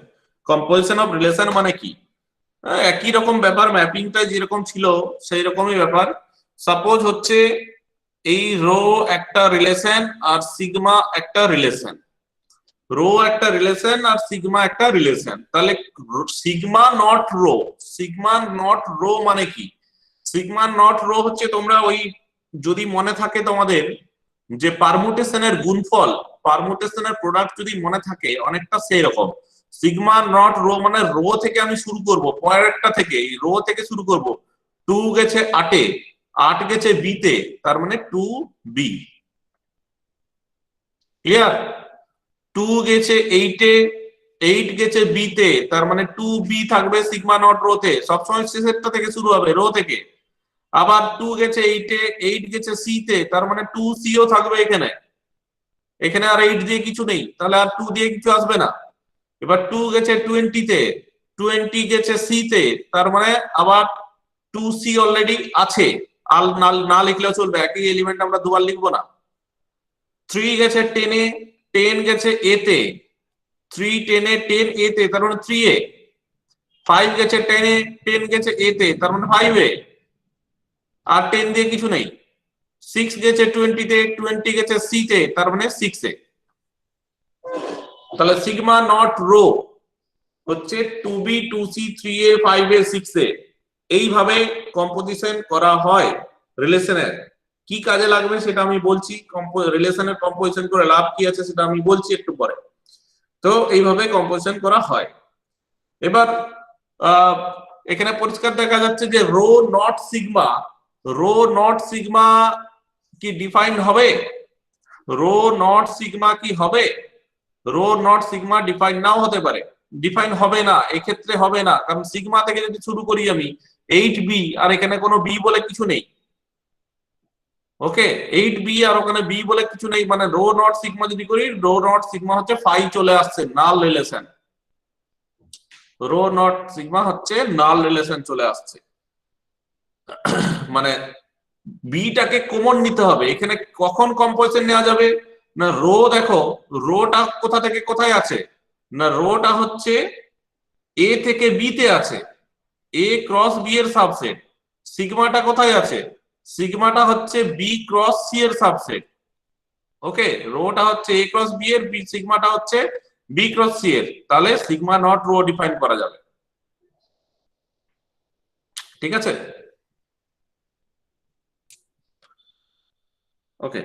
Composition of relation মানে কি, একই রকম ব্যাপার, ম্যাপিংটা যেরকম ছিল সেই রকমই ব্যাপার। সাপোজ হচ্ছে এই রো একটা রিলেশন আর সিগমা একটা রিলেশন, রো একটা রিলেশন আর সিগমা একটা রিলেশন, তাহলে sigma not rho, sigma not rho মানে কি, সিগমা নট রো হচ্ছে তোমরা ওই যদি মনে থাকে তোমাদের যে পারমুটেশনের গুণফল, পারমুটেশনের প্রোডাক্ট যদি মনে থাকে অনেকটা সেই রকম। সিগমা নট রো মানে রো থেকে আমি শুরু করব, পরেরটা থেকে রো থেকে শুরু করব, 2 গেছে 8 এ, 8 গেছে বি তে, তার মানে 2b, ক্লিয়ার? 2 গেছে 8 এ, 8 গেছে বি তে, তার মানে 2b থাকবে সিগমা নট রো তে, সবসময় শেষেরটা থেকে শুরু হবে রো থেকে। আবার 2 গেছে 8 এ, 8 গেছে সি তে, তার মানে 2c ও থাকবে এখানে, এখানে আর 8 দিয়ে কিছু নেই, তাহলে আর 2 দিয়ে কিছু আসবে না। এবার 2 গেছে 20 তে, 20 গেছে সি তে, তার মানে আবার 2c অলরেডি আছে, আর না লিখলেও চলবে, একই এলিমেন্ট আমরা দুবার লিখবো না। 3 গেছে 10 এ, 10 গেছে এ তে, 3 10 এ 10 এ তে, তার মানে 3 এ। 5 গেছে 10 এ, 10 গেছে এ তে, তার মানে 5 এ, আর 10 দিয়ে কিছু নেই। 6 গেছে 20 তে, 20 গেছে সি তে, তার মানে 6 এ। তাহলে সিগমা নট রো হচ্ছে 2b 2c 3a 5a 6a, এইভাবে কম্পোজিশন করা হয় রিলেশনের। কি কাজে লাগবে সেটা আমি বলছি, রিলেশনের কম্পোজিশন করে লাভ কি আছে সেটা আমি বলছি একটু পরে। তো এইভাবে কম্পোজিশন করা হয়। এবার এখানে পরিষ্কার দেখা যাচ্ছে যে rho not sigma, rho not sigma কি ডিফাইন্ড হবে, রো নট সিগমা কি হবে, রো নট সিগমা ডিফাইন নাও হতে পারে, ডিফাইন হবে না, এক্ষেত্রে হবে না, কারণ সিগমা থেকে যদি শুরু করি আমি 8b, আর এখানে কোনো b বলে কিছু নেই। ওকে, 8b আর ওখানে b বলে কিছু নেই, মানে রো নট সিগমা যদি করি, রো নট সিগমা হচ্ছে ফাই চলে আসছে, নাল রিলেশন, রো নট সিগমা হচ্ছে নাল রিলেশন চলে আসছে। মানে বিটাকে কমন নিতে হবে এখানে। কখন কম্পোজিশন নেওয়া যাবে, না রো দেখো, রোটা কোথা থেকে কোথায় আছে, না রোটা হচ্ছে এ থেকে বি তে আছে, এ ক্রস বি এর সাবসেট। সিগমাটা কোথায় আছে, সিগমাটা হচ্ছে বি ক্রস সি এর সাবসেট। ওকে, রোটা হচ্ছে এ ক্রস বি এর, বি সিগমাটা হচ্ছে বি ক্রস সি এর, তাহলে সিগমা নট রো ডিফাইন করা যাবে। ঠিক আছে, ওকে।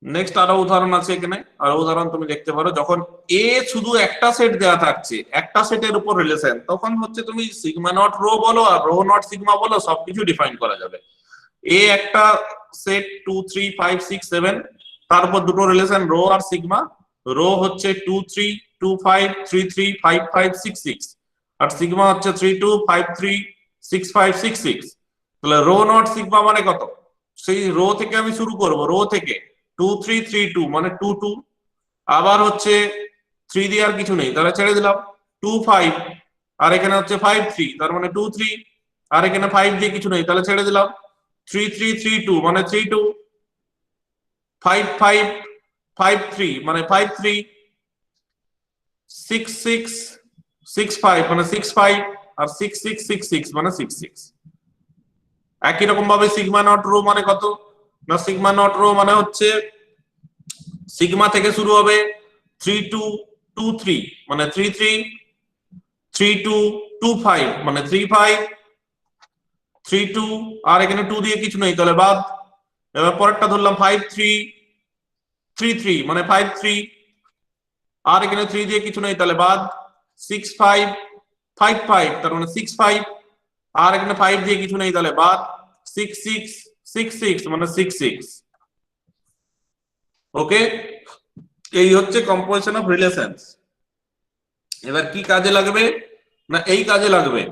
নেক্সট আরো উদাহরণ আছে এখানে, আরো উদাহরণ তুমি দেখতে পারো, যখন এ শুধু একটা সেট দেওয়া থাকছে, একটা সেটের উপর রিলেশন, তখন হচ্ছে তুমি সিগমা নট রো বলো আর রো নট সিগমা বলো, সবকিছু ডিফাইন করা যাবে। এ একটা সেট 2 3 5 6 7, তার উপর দুটো রিলেশন রো আর সিগমা। রো হচ্ছে 2 3 2 5 3 3 5 5 6 6, আর সিগমা হচ্ছে 3 2 5 3 6 5 6 6। তাহলে রো নট সিগমা মানে কত? সেই রো থেকে আমি শুরু করব, রো থেকে 2 3 3 2 মানে 2 2, আবার হচ্ছে 3 দিয়ে আর কিছু নেই, তাহলে ছেড়ে দিলাম 2 5, আর এখানে হচ্ছে 5 3, তার মানে 2 3, আর এখানে 5 দিয়ে কিছু নেই, তাহলে ছেড়ে দিলাম 3 3 3 2 মানে 3 2, 5 5 5 3 মানে 5 3, 6 6 6 5 মানে 6 5, আর 6 6 6 6 মানে 6 6। একই রকম ভাবে সিগমা নট রো মানে কত? না সিগমা নট রো মানে হচ্ছে সিগমা থেকে শুরু হবে 3 2 2 3 মানে 3 3, 3 2 2 5 মানে 3 5, 3 2, আর এখানে 2 দিয়ে কিছু নেই, তাহলে বাদ। এবার পরেরটা ধরলাম 5 3 3 3 মানে 5 3, আর এখানে 3 দিয়ে কিছু নেই, তাহলে বাদ। 6 5 5 5, তার মানে 6 5, আর এখানে 5 দিয়ে কিছু নেই, তাহলে বাদ। 6 6 6 6 মানে 6 6। ওকে, এই হচ্ছে কম্পোজিশন অফ রিলেশনস। এবার কি কাজে লাগবে? না এই কাজে লাগবে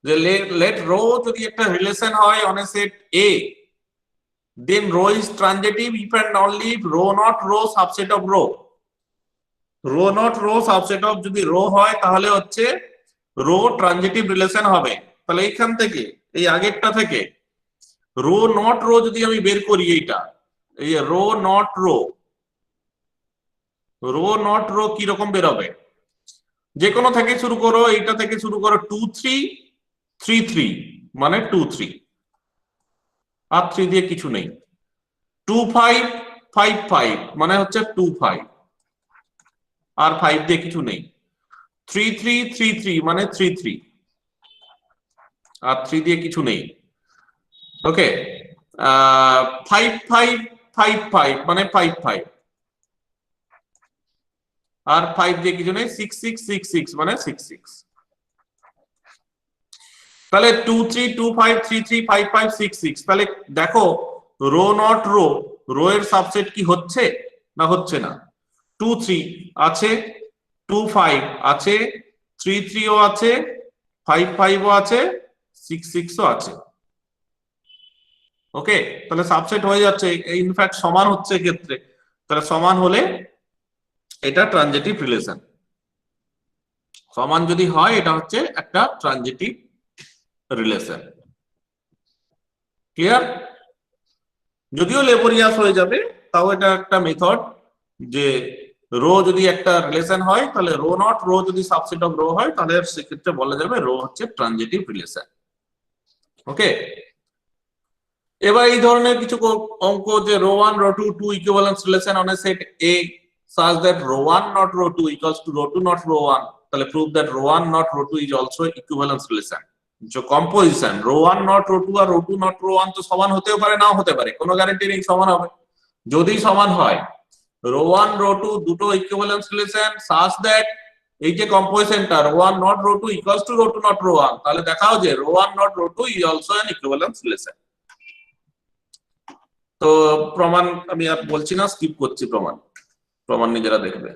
যে লেট রো যদি একটা রিলেশন হয় on a set A, then row is transitive if and only if row not row subset of row. Rho not rho subset of যদি রো হয় তাহলে হচ্ছে রো ট্রানজিটিভ রিলেশন হবে। তাহলে এইখান থেকে, এই আগেরটা থেকে রো নট রো যদি আমি বের করি, এইটা এই rho not rho, rho not rho কি রকম বের হবে? যে কোনো থেকে শুরু করো, এইটা থেকে শুরু করো 2 3 3 3 মানে 2 3, আর 3 দিয়ে কিছু নেই। 2 5 5 5 মানে হচ্ছে 2 5, আর 5 দিয়ে কিছু নেই। 3 3 3 3 মানে 3 3, আর 3 দিয়ে কিছু নেই। ওকে, 5 5 5 5 মানে 5 5, আর 5 দিয়ে কিছু নেই। 6 6 6 6 মানে 6 6। তাহলে 2 3 2 5 3 3 5 5 6 6, তাহলে দেখো রো নট রো, রো এর সাবসেট কি হচ্ছে না হচ্ছে না? 2 3 আছে, 2 5 আছে, 3 3 ও আছে, 5 5 ও আছে, 6 6 ও আছে। ওকে, তাহলে সাবসেট হয়ে যাচ্ছে, ইনফ্যাক্ট সমান হচ্ছে ক্ষেত্রে। তাহলে সমান হলে এটা ট্রানজিটিভ রিলেশন। সমান যদি হয় এটা হচ্ছে একটা ট্রানজিটিভ রিলেশন। ক্লিয়ার? যদিও লেবোরিয়াস হয়ে যাবে, তাও এটা একটা মেথড যে রো যদি একটা রিলেশন হয় তাহলে রো নট রো যদি সাবসেট অফ রো হয় তাহলে সেক্ষেত্রে বলা যাবে রো হচ্ছে ট্রানজিটিভ রিলেশন। ওকে, এবার এই ধরনের কিছু অঙ্ক যে rho 1 rho 2 two equivalence relation on a set A such that rho 1 not rho 2 equals to rho 2 not rho 1, তাহলে prove that rho 1 not rho 2 is also equivalence relation. যে composition rho 1 not rho 2 আর rho 2 not rho 1 তো সমান হতেও পারে নাও হতে পারে, কোনো গ্যারান্টি নেই সমান হবে। যদি সমান হয় রো 1 রো 2 দুটো ইকুইভ্যালেন্স রিলেশন such that এই যে কম্পোজিশনটা rho 1 not rho 2 equals to rho 2 not rho 1, তাহলে দেখাও যে rho 1 not rho 2 is also an equivalence relation. তো প্রমাণ আমি আর বলছি না, স্কিপ করছি, প্রমাণ প্রমাণ নিজেরা দেখবে,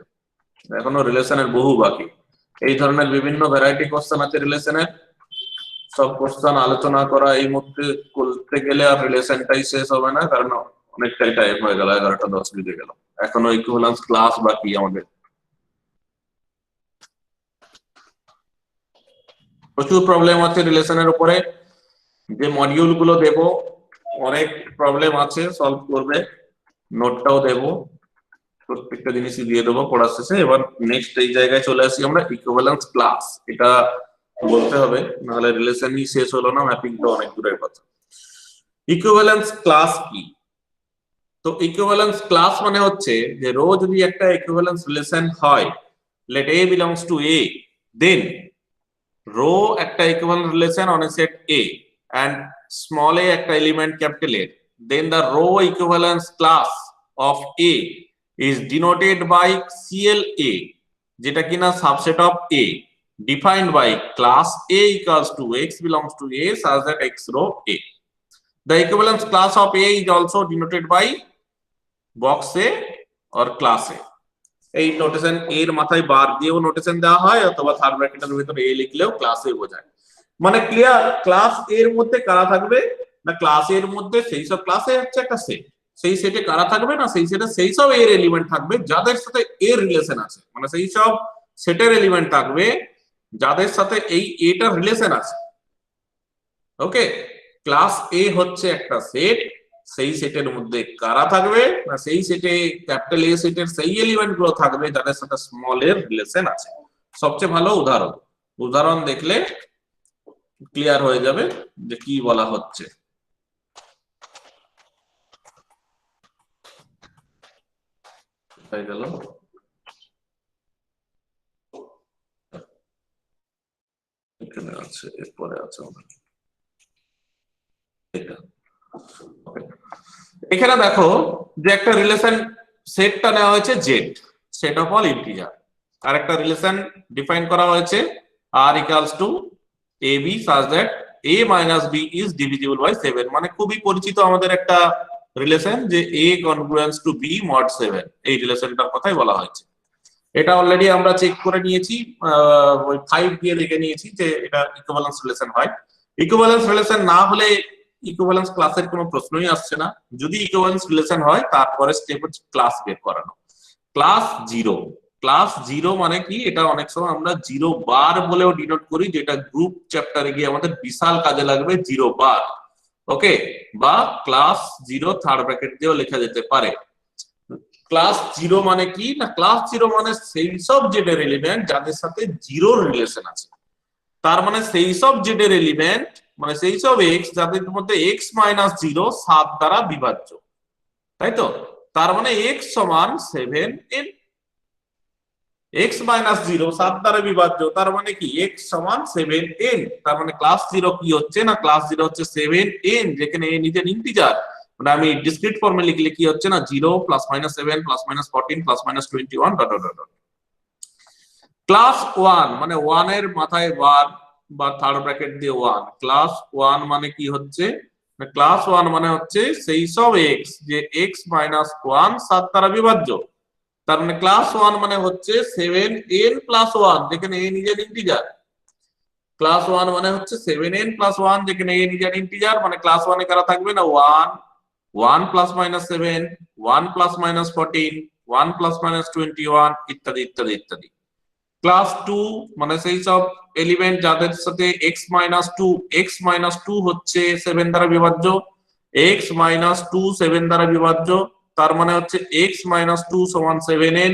এখনো রিলেশনের বহু বাকি। এই ধরনের বিভিন্ন ভ্যারাইটি কোশ্চেন আছে রিলেশনের, সব কোশ্চেন আলোচনা করা এই মুহূর্তে করতে গেলে আর রিলেশনটাই শেষ হবে না, কারণ অনেকটাই টাইম হয়ে গেল, 11টা 10 বেজে গেল, এখনো ইকুইভ্যালেন্স ক্লাস বাকি আমাদের। প্রচুর প্রবলেম আছে রিলেশনের উপরে, যে মডিউল গুলো দেবো অনেক প্রবলেম আছে, সলভ করবে, নোটটাও দেবো, প্রত্যেকটা জিনিসই দিয়ে দেবো পড়ার শেষে। এবার নেক্সট এই জায়গায় চলে আসি আমরা, ইকুইভ্যালেন্স ক্লাস। এটা বলতে হবে, নাহলে রিলেশনই শেষ হলো না, ম্যাপিং তো অনেক দূরের কথা। ইকুইভ্যালেন্স ক্লাস কি? তো ইকুইভ্যালেন্স ক্লাস মানে হচ্ছে যে রো যদি একটা ইকুইভ্যালেন্স রিলেশন হয়, let A belongs to A, then rho একটা equivalence relation on a set A and small a একটা element capital A, then the row equivalence class of A is denoted by CLA, যেটা কিনা subset of A, defined by class A equals to x belongs to A such that x row A. The equivalence class of A is also denoted by box A or class A. এই notation এর মাথায় বার দিয়েও notation দেওয়া হয়, অথবা third ব্র্যাকেটের ভিতরে এ লিখলেও ক্লাস এ বোঝায়। মানে ক্লিয়ার? ক্লাস এর মধ্যে কারা থাকবে না, ক্লাস এর মধ্যে সেই সব, ক্লাসে হচ্ছে একটা সেট, সেই সেটে কারা থাকবে না, সেই সেটে সেই সব এর এলিমেন্ট থাকবে যাদের সাথে এর রিলেশন আছে, মানে সেই সব সেটের এলিমেন্ট থাকবে যাদের সাথে এই এটার রিলেশন আছে। ওকে, ক্লাস এ হচ্ছে একটা সেট, সেই সেটের মধ্যে কারা থাকবে না, সেই সেটে ক্যাপিটাল এ সেটের সেই এলিমেন্ট গুলো থাকবে যাদের সাথে স্মল এর রিলেশন আছে। সবচেয়ে ভালো উদাহরণ দেখলে ক্লিয়ার হয়ে যাবে যে কি বলা হচ্ছে। হয়ে গেল, এখানে আছে, এরপরে আছে এটা। এখানে দেখো যে একটা রিলেশন সেটটা নেওয়া হয়েছে Z, set of all integer, আর একটা রিলেশন ডিফাইন করা হয়েছে R equals to a b such that a minus b is divisible by 7। মানে খুবই পরিচিত আমাদের একটা রিলেশন যে a congruence to b mod 7, এই রিলেশনটার কথাই বলা হয়েছে। এটা অলরেডি আমরা চেক করে নিয়েছি, ওই 5 দিয়ে লিখে নিয়েছি যে এটা ইকুইভ্যালেন্স রিলেশন হয়। ইকুইভ্যালেন্স রিলেশন না হলে ইকুইভ্যালেন্স ক্লাসের কোনো প্রশ্নই আসছে না। যদি ইকুইভ্যালেন্স রিলেশন হয় তারপরে স্টেপ হচ্ছে ক্লাস বের করানো। ক্লাস জিরো মানে কি, এটা অনেক সময় আমরা জিরো বার বলেও ডিনোট করি, যেটা গ্রুপ চ্যাপ্টারে গিয়ে আমাদের বিশাল কাজে লাগবে, জিরো বার। ওকে, বা ক্লাস জিরো থার্ড ব্র্যাকেট দিয়েও লেখা যেতে পারে। ক্লাস জিরো মানে কি না, ক্লাস জিরো মানে সেই সব জেডের এলিমেন্ট যাদের সাথে জিরোর রিলেশন আছে। তার মানে সেই সব জেডের এলিমেন্ট মানে সেই সব এক্স যাদের মধ্যে এক্স মাইনাস জিরো 7 দ্বারা বিভাজ্য, তাই তো? তার মানে এক্স সমান 7n, এক্স মাইনাস জিরো 7 দ্বারা বিভাজ্য, তার মানে কি এক্স সমান 7n। তার মানে ক্লাস জিরো কি হচ্ছে না, ক্লাস জিরো হচ্ছে 7n, যেখানে এ নিজের ইন্টিজার। মানে আমি ডিসক্রিট ফর্মে লিখলে কি হচ্ছে না, 0 plus minus 7 plus minus 14 plus minus 21 dot dot dot. Class 1 মানে 1 এর মাথায় 1 বা থার্ড ব্র্যাকেট দিয়ে 1। ক্লাস 1 মানে কি হচ্ছে, ক্লাস 1 মানে হচ্ছে সেই সব এক্স যে এক্স মাইনাস 1 7 দ্বারা বিভাজ্য। তার মানে ক্লাস 1 মানে হচ্ছে 7n প্লাস 1, যেখানে a নিজের ইন্টিজার। ক্লাস 1 মানে হচ্ছে 7n প্লাস 1, যেখানে a নিজের ইন্টিজার। মানে ক্লাস 1 এ কারা থাকবে না, 1 1 plus minus 7 1 plus minus 14 1 plus minus 21 ইত্যাদি ইত্যাদি ইত্যাদি। ক্লাস 2 মানে সেই সব এলিমেন্ট যাদের সাথে x মাইনাস 2 হচ্ছে 7 দ্বারা বিভাজ্য, x মাইনাস 2 7 দ্বারা বিভাজ্য। তার মানে হচ্ছে x মাইনাস 2 সমান 7n।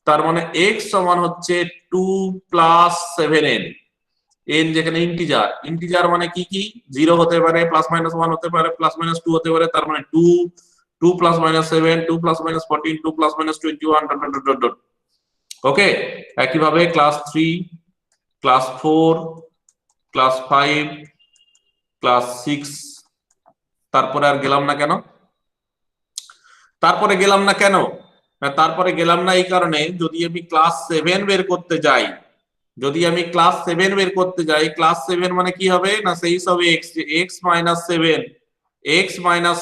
তার মানে x সমান হচ্ছে 2 প্লাস 7n, n যেখানে ইন্টিজার মানে কি কি, 0 হতে পারে, প্লাস মাইনাস 1 হতে পারে, প্লাস মাইনাস 2 হতে পারে। তার মানে 2 plus minus 7 2 plus minus 14 2 plus minus 21 dot dot dot dot. Okay, একইভাবে ক্লাস 3 ক্লাস 4 ক্লাস 5 ক্লাস 6। তারপরে আর গেলাম না কেন, তারপরে গেলাম না এই কারণে, যদি আমি ক্লাস 7 বের করতে যাই, ক্লাস 7 মানে কি হবে না, সেই সব এক্স, এক্স মাইনাস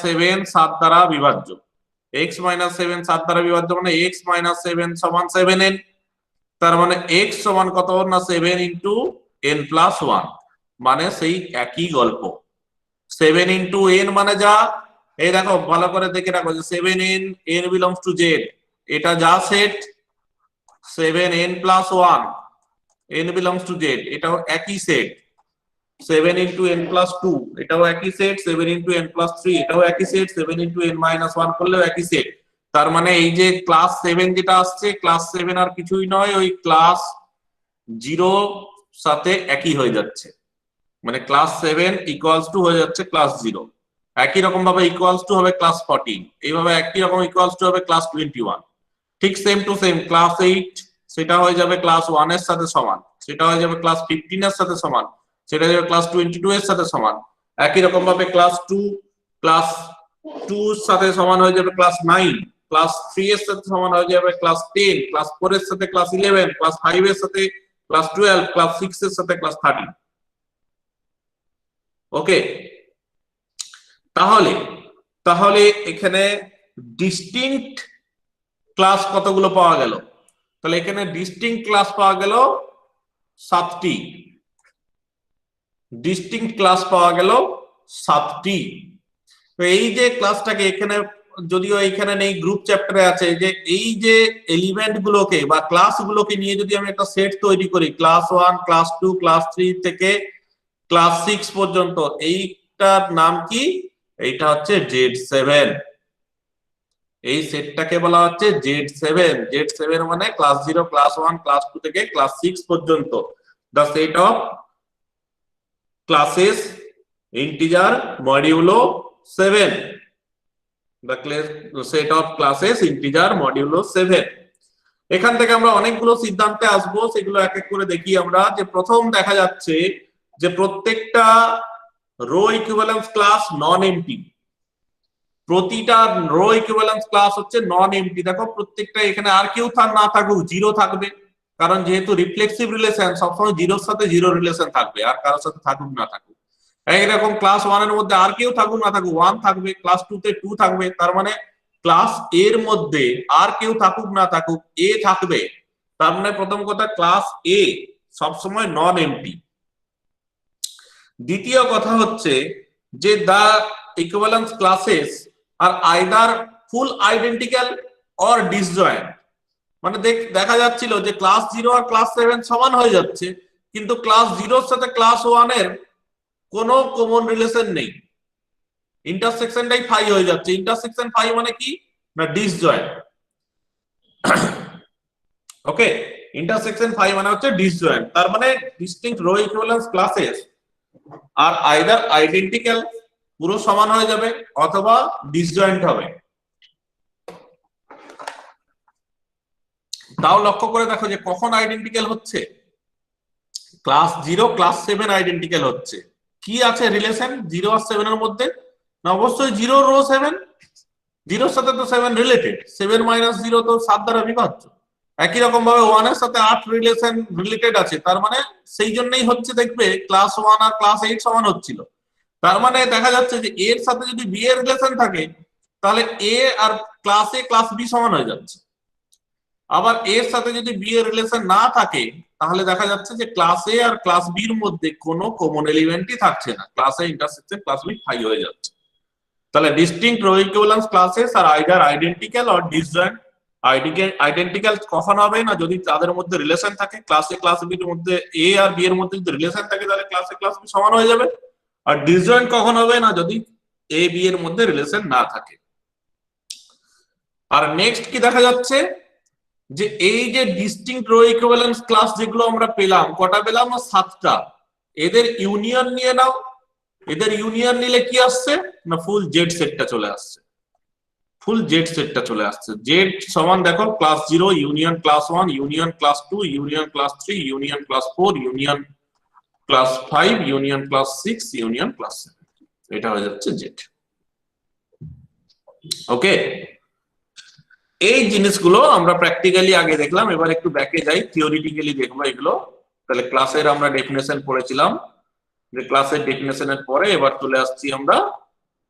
7 7 দ্বারা বিভাজ্য, এক্স মাইনাস 7 7 দ্বারা বিভাজ্য মানে এক্স মাইনাস 7 সমান 7n। তার মানে এক্স সমান কত না, 7 ইন্টু n প্লাস 1, মানে সেই একই গল্প। 7 ইন্টু n মানে যা, এই দেখো ভালো করে দেখে রাখো যে 7n n belongs to Z, এটা যা set 7n plus 1 n belongs to Z, এটাও একই সেট। 7 ইন্টু n প্লাস 2 এটাও একই সেট, 7 ইন্টু n প্লাস 3 এটাও একই সেট, 7 ইন্টু n মাইনাস 1 করলেও একই সেট। তার মানে এই যে ক্লাস 7 যেটা আসছে, ক্লাস 7 আর কিছুই নয়, ওই ক্লাস 0 সাথে একই হয়ে যাচ্ছে। মানে ক্লাস 7 ইকুয়ালস টু হয়ে যাচ্ছে ক্লাস 0। একই রকম ভাবে ইকুয়ালস টু হবে ক্লাস 14, এইভাবে একই রকম ইকুয়ালস টু হবে ক্লাস 21। ঠিক সেম টু সেম ক্লাস 8 সেটা হয়ে যাবে ক্লাস 1 এর সাথে সমান, সেটা হয়ে যাবে ক্লাস 15 এর সাথে সমান, সেটা হয়ে যাবে ক্লাস 22 এর সাথে সমান। একই রকম ভাবে ক্লাস 2 এর সাথে সমান হয়ে যাবে ক্লাস 9, ক্লাস 3 এর সাথে সমান হয়ে যাবে ক্লাস 10, ক্লাস 4 এর সাথে ক্লাস 11, ক্লাস 5 এর সাথে ক্লাস 12, ক্লাস 6 এর সাথে ক্লাস 13। ওকে, তাহলে তাহলে এখানে ডিস্টিংক্ট ক্লাস কতগুলো পাওয়া গেল? তাহলে এখানে ডিস্টিংক্ট ক্লাস পাওয়া গেল 7টি। ডিস্টিংক্ট ক্লাস পাওয়া গেল 7টি। তো এই যে ক্লাসটাকে এখানে, যদিও এখানে নেই, গ্রুপ চ্যাপ্টারে আছে, যে এই যে এলিমেন্ট গুলোকে বা ক্লাসগুলোকে নিয়ে যদি আমি একটা সেট তৈরি করি, ক্লাস 1, ক্লাস 2, ক্লাস 3 থেকে ক্লাস 6 পর্যন্ত, এইটার নাম কি? এইটা হচ্ছে Z7। এই সেটটাকে বলা হচ্ছে Z7। Z7 মানে ক্লাস 0, ক্লাস 1, ক্লাস 2 থেকে ক্লাস 6 পর্যন্ত, the set of classes integer modulo 7, the set of classes integer modulo 7। এখান থেকে আমরা অনেকগুলো সিদ্ধান্তে আসবো, সেগুলো এক এক করে দেখি আমরা। যে প্রথম দেখা যাচ্ছে যে প্রত্যেকটা rho equivalence class non empty. প্রতিটা রো ইকুইভ্যালেন্স ক্লাস হচ্ছে নন এমটি। দেখো প্রত্যেকটা, এখানে আর কেউ না থাকুক, জিরো থাকবে, কারণ যেহেতু রিফ্লেক্সিভ রিলেশন, সবসময় জিরোর সাথে জিরো রিলেশন থাকবে, আর কারোর সাথে থাকুক না থাকুক। এইরকম ক্লাস 1 এর মধ্যে আর কেউ থাকুক না থাকুক 1 থাকবে, ক্লাস 2 তে 2 থাকবে, তার মানে ক্লাস এর মধ্যে আর কেউ থাকুক না থাকুক এ থাকবে। তার মানে প্রথম কথা, ক্লাস এ সবসময় নন এমটি। দ্বিতীয় কথা হচ্ছে যে the equivalence classes are either full identical or disjoint. মানে দেখা যাচ্ছিল যে ক্লাস 0 আর ক্লাস 7 সমান হয়ে যাচ্ছে, কিন্তু ক্লাস 0 এর সাথে ক্লাস 1 এর কোনো কমন রিলেশন নেই, ইন্টারসেকশনটাই ফাই হয়ে যাচ্ছে। ইন্টারসেকশন ফাই মানে কি? না ডিসজয়েন্ট। ওকে, ইন্টারসেকশন ফাই মানে হচ্ছে ডিসজয়েন্ট। তার মানে distinct rho equivalence classes are either identical, পুরো সমান হয়ে যাবে, অথবা ডিসজয়েন্ট হবে। তাও লক্ষ্য করে দেখো যে কখন আইডেন্টিক্যাল হচ্ছে। ক্লাস 0, ক্লাস 7 আইডেন্টিক্যাল হচ্ছে। কি আছে রিলেশন 0 আর 7 এর মধ্যে? না অবশ্যই 0 রো 7, 0 এর সাথে তো 7 রিলেটেড, 7 - 0 তো 7 দ্বারা বিভাজ্য। একই রকম ভাবে 1 এর সাথে 8 রিলেটেড আছে, তার মানে সেই জন্যই হচ্ছে, দেখবে ক্লাস 1 আর ক্লাস 8 সমান হচ্ছিল। তার মানে দেখা যাচ্ছে যে এর সাথে যদি বি এর রিলেশন থাকে, তাহলে এ আর ক্লাস এ ক্লাস বি সমান হয়ে যাচ্ছে। আবার এর সাথে যদি বি এর রিলেশন না থাকে, তাহলে দেখা যাচ্ছে যে ক্লাস এ আর ক্লাস বি এর মধ্যে কোনো কমন এলিমেন্টই থাকছে না, class A intersection class B phi হয়ে যাচ্ছে। তাহলে distinct rho equivalence classes are either identical or disjoint. Identical কখন হবে? না যদি তাদের মধ্যে রিলেশন থাকে, ক্লাস এ ক্লাস বি এর মধ্যে, এ আর বি এর মধ্যে যদি রিলেশন থাকে, তাহলে ক্লাস এ ক্লাস বি সমান হয়ে যাবে। আর ডিসজয়েন্ট কখন হবে? না যদি এ বি এর মধ্যে রিলেশন না থাকে। আর নেক্সট কি দেখা যাচ্ছে, যে এই যে ডিস্টিংক্ট রো ইকুইভ্যালেন্স ক্লাস যেগুলো আমরা পেলাম, কটা পেলাম? 7টা। এদের ইউনিয়ন নিয়ে নাও। এদের ইউনিয়ন নিলে কি আসছে? না ফুল জেড সেটটা চলে আসছে। ফুল জেড সেটটা চলে আসছে। জেড সমান দেখো class 0 union class 1 union class 2 union class 3 union class 4 union class 5 union class 6 union class 7। এটা হয়ে যাচ্ছে জেড। ওকে, এই জিনিসগুলো আমরা প্র্যাকটিক্যালি আগে দেখলাম, এবার একটু ব্যাকে যাই, থিওরিটিক্যালি দেখবো এগুলো। তাহলে ক্লাসের আমরা ডেফিনেশন পড়েছিলাম, যে ক্লাসের ডেফিনেশনের পরে এবার চলে আসছি আমরা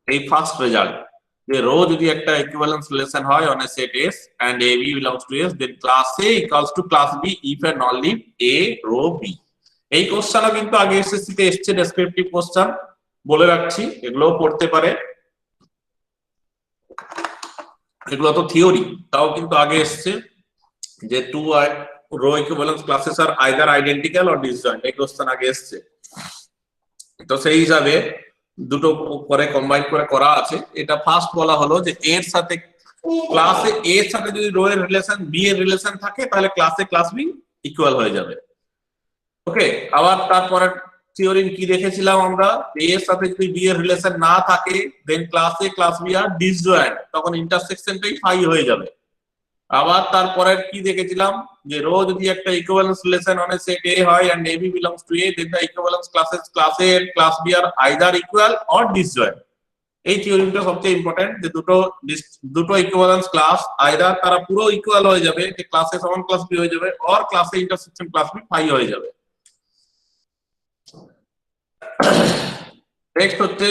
এই ফার্স্ট রেজাল্ট, যে রো যদি একটা ইকুইভ্যালেন্স রিলেশন হয় on a set S and AB belongs to S, then class A equals to class B if and only A rho B। এই কোশ্চেনও কিন্তু আগে এসএসসি তে এসেছে, ডেসক্রিপটিভ কোশ্চেন, বলে রাখছি, এগুলোও পড়তে পারে। এগুলো তো থিওরি, তাও কিন্তু আগে এসছে যে 2 rho equivalence classes are either identical or disjoint, এই কোশ্চেন আগে এসছে। তো সেই হিসাবে দুটো করে কম্বাইন করে করা আছে। এটা ফার্স্ট বলা হলো যে এর সাথে ক্লাসে এ এর সাথে যদি রো এর রিলেশন বি এর রিলেশন থাকে, তাহলে ক্লাসে ক্লাস বি ইকুয়াল হয়ে যাবে। ওকে, আবার তারপরে থিওরিম কি দেখেছিলাম আমরা, এ এর সাথে যদি বি এর রিলেশন না থাকে, দেন ক্লাসে ক্লাস বি আর ডিসজয়েন্ট, তখন ইন্টারসেকশনটাই ফাই হয়ে যাবে। আবার তারপরে কি দেখেছিলাম, যে রো যদি একটা equivalence relation on a set A হয় and AB belongs to A, then the equivalence classes class A and class B are either equal or disjoint। এই থিওরিমটা সবচেয়ে ইম্পর্টেন্ট, যে দুটো ইকুইভ্যালেন্স ক্লাস আইদার তারা পুরো ইকুয়াল হয়ে যাবে, যে ক্লাস এ সমান ক্লাস বি হয়ে যাবে, or class A intersection class B phi হয়ে যাবে। নেক্সট হচ্ছে